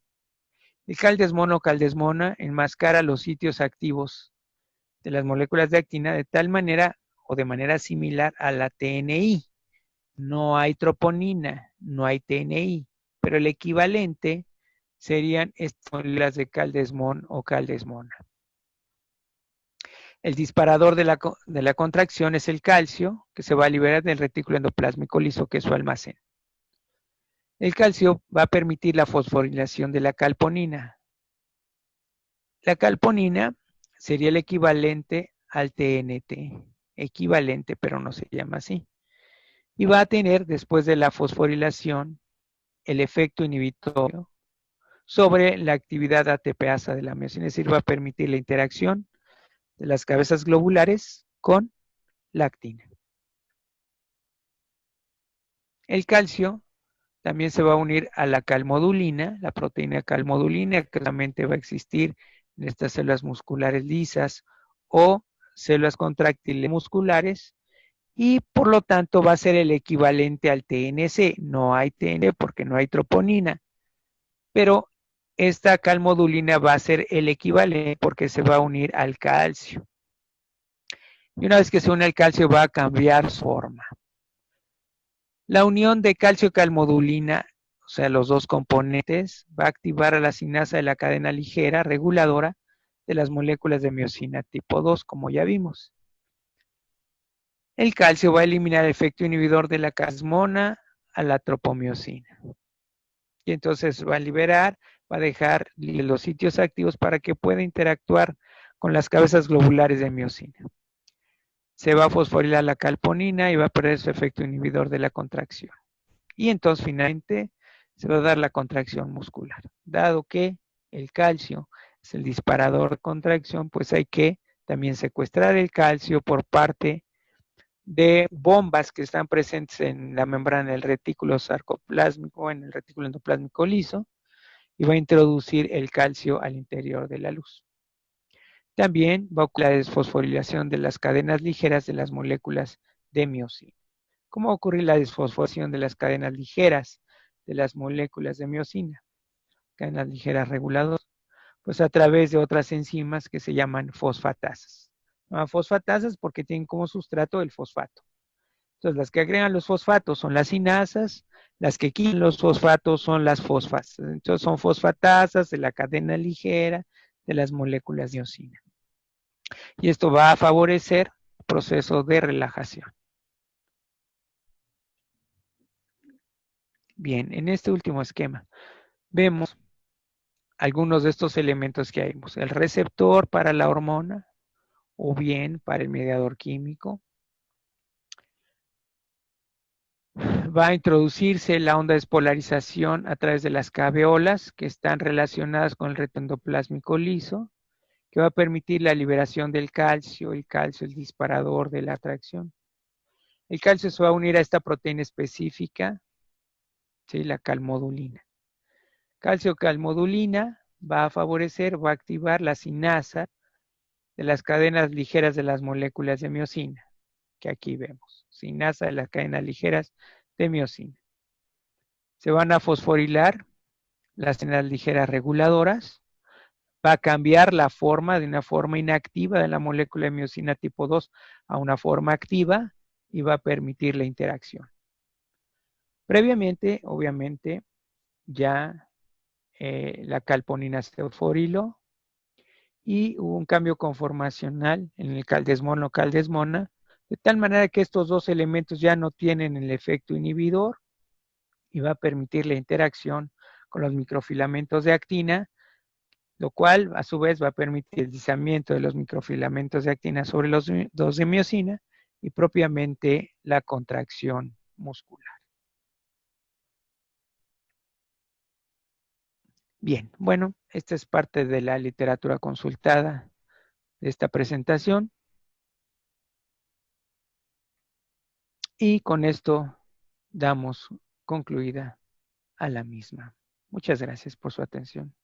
El caldesmón o caldesmona enmascara los sitios activos de las moléculas de actina de tal manera o de manera similar a la TNI. No hay troponina, no hay TNI, pero el equivalente serían estas moléculas de caldesmón o caldesmona. El disparador de la contracción es el calcio, que se va a liberar del retículo endoplásmico liso, que es su almacén. El calcio va a permitir la fosforilación de la calponina. La calponina sería el equivalente al TNT, equivalente, pero no se llama así. Y va a tener, después de la fosforilación, el efecto inhibitorio sobre la actividad ATPasa de la miosina, es decir, va a permitir la interacción de las cabezas globulares con la actina. El calcio también se va a unir a la calmodulina, la proteína calmodulina, que solamente va a existir en estas células musculares lisas o células contráctiles musculares, y por lo tanto va a ser el equivalente al TNC. No hay TNC porque no hay troponina, pero esta calmodulina va a ser el equivalente porque se va a unir al calcio. Y una vez que se une al calcio va a cambiar su forma. La unión de calcio-calmodulina, o sea, los dos componentes, va a activar a la sinasa de la cadena ligera reguladora de las moléculas de miosina tipo 2, como ya vimos. El calcio va a eliminar el efecto inhibidor de la casmona a la tropomiosina. Y entonces va a liberar, va a dejar los sitios activos para que pueda interactuar con las cabezas globulares de miosina. Se va a fosforilar la calponina y va a perder su efecto inhibidor de la contracción. Y entonces finalmente se va a dar la contracción muscular. Dado que el calcio es el disparador de contracción, pues hay que también secuestrar el calcio por parte de bombas que están presentes en la membrana del retículo sarcoplásmico, en el retículo endoplásmico liso, y va a introducir el calcio al interior de la luz. También va a ocurrir la desfosforilación de las cadenas ligeras de las moléculas de miosina. ¿Cómo va a ocurrir la desfosforilación de las cadenas ligeras de las moléculas de miosina? Cadenas ligeras reguladoras. Pues a través de otras enzimas que se llaman fosfatasas. Fosfatasas porque tienen como sustrato el fosfato. Entonces, las que agregan los fosfatos son las sinasas, las que quitan los fosfatos son las fosfas. Entonces, son fosfatasas de la cadena ligera de las moléculas de miosina. Y esto va a favorecer el proceso de relajación. Bien, en este último esquema vemos algunos de estos elementos que hay. El receptor para la hormona o bien para el mediador químico. Va a introducirse la onda de despolarización a través de las caveolas que están relacionadas con el reto endoplásmico liso, que va a permitir la liberación del calcio, el disparador de la atracción. El calcio se va a unir a esta proteína específica, ¿sí? La calmodulina. Calcio-calmodulina va a favorecer, va a activar la sinasa de las cadenas ligeras de las moléculas de miosina, que aquí vemos. Sinasa de las cadenas ligeras de miosina. Se van a fosforilar las cadenas ligeras reguladoras, va a cambiar la forma de una forma inactiva de la molécula de miosina tipo 2 a una forma activa y va a permitir la interacción. Previamente, obviamente, ya la calponina se fosforiló y hubo un cambio conformacional en el caldesmono-caldesmona, de tal manera que estos dos elementos ya no tienen el efecto inhibidor y va a permitir la interacción con los microfilamentos de actina, lo cual a su vez va a permitir el deslizamiento de los microfilamentos de actina sobre los dos de miosina y propiamente la contracción muscular. Bien, bueno, esta es parte de la literatura consultada de esta presentación y con esto damos concluida a la misma. Muchas gracias por su atención.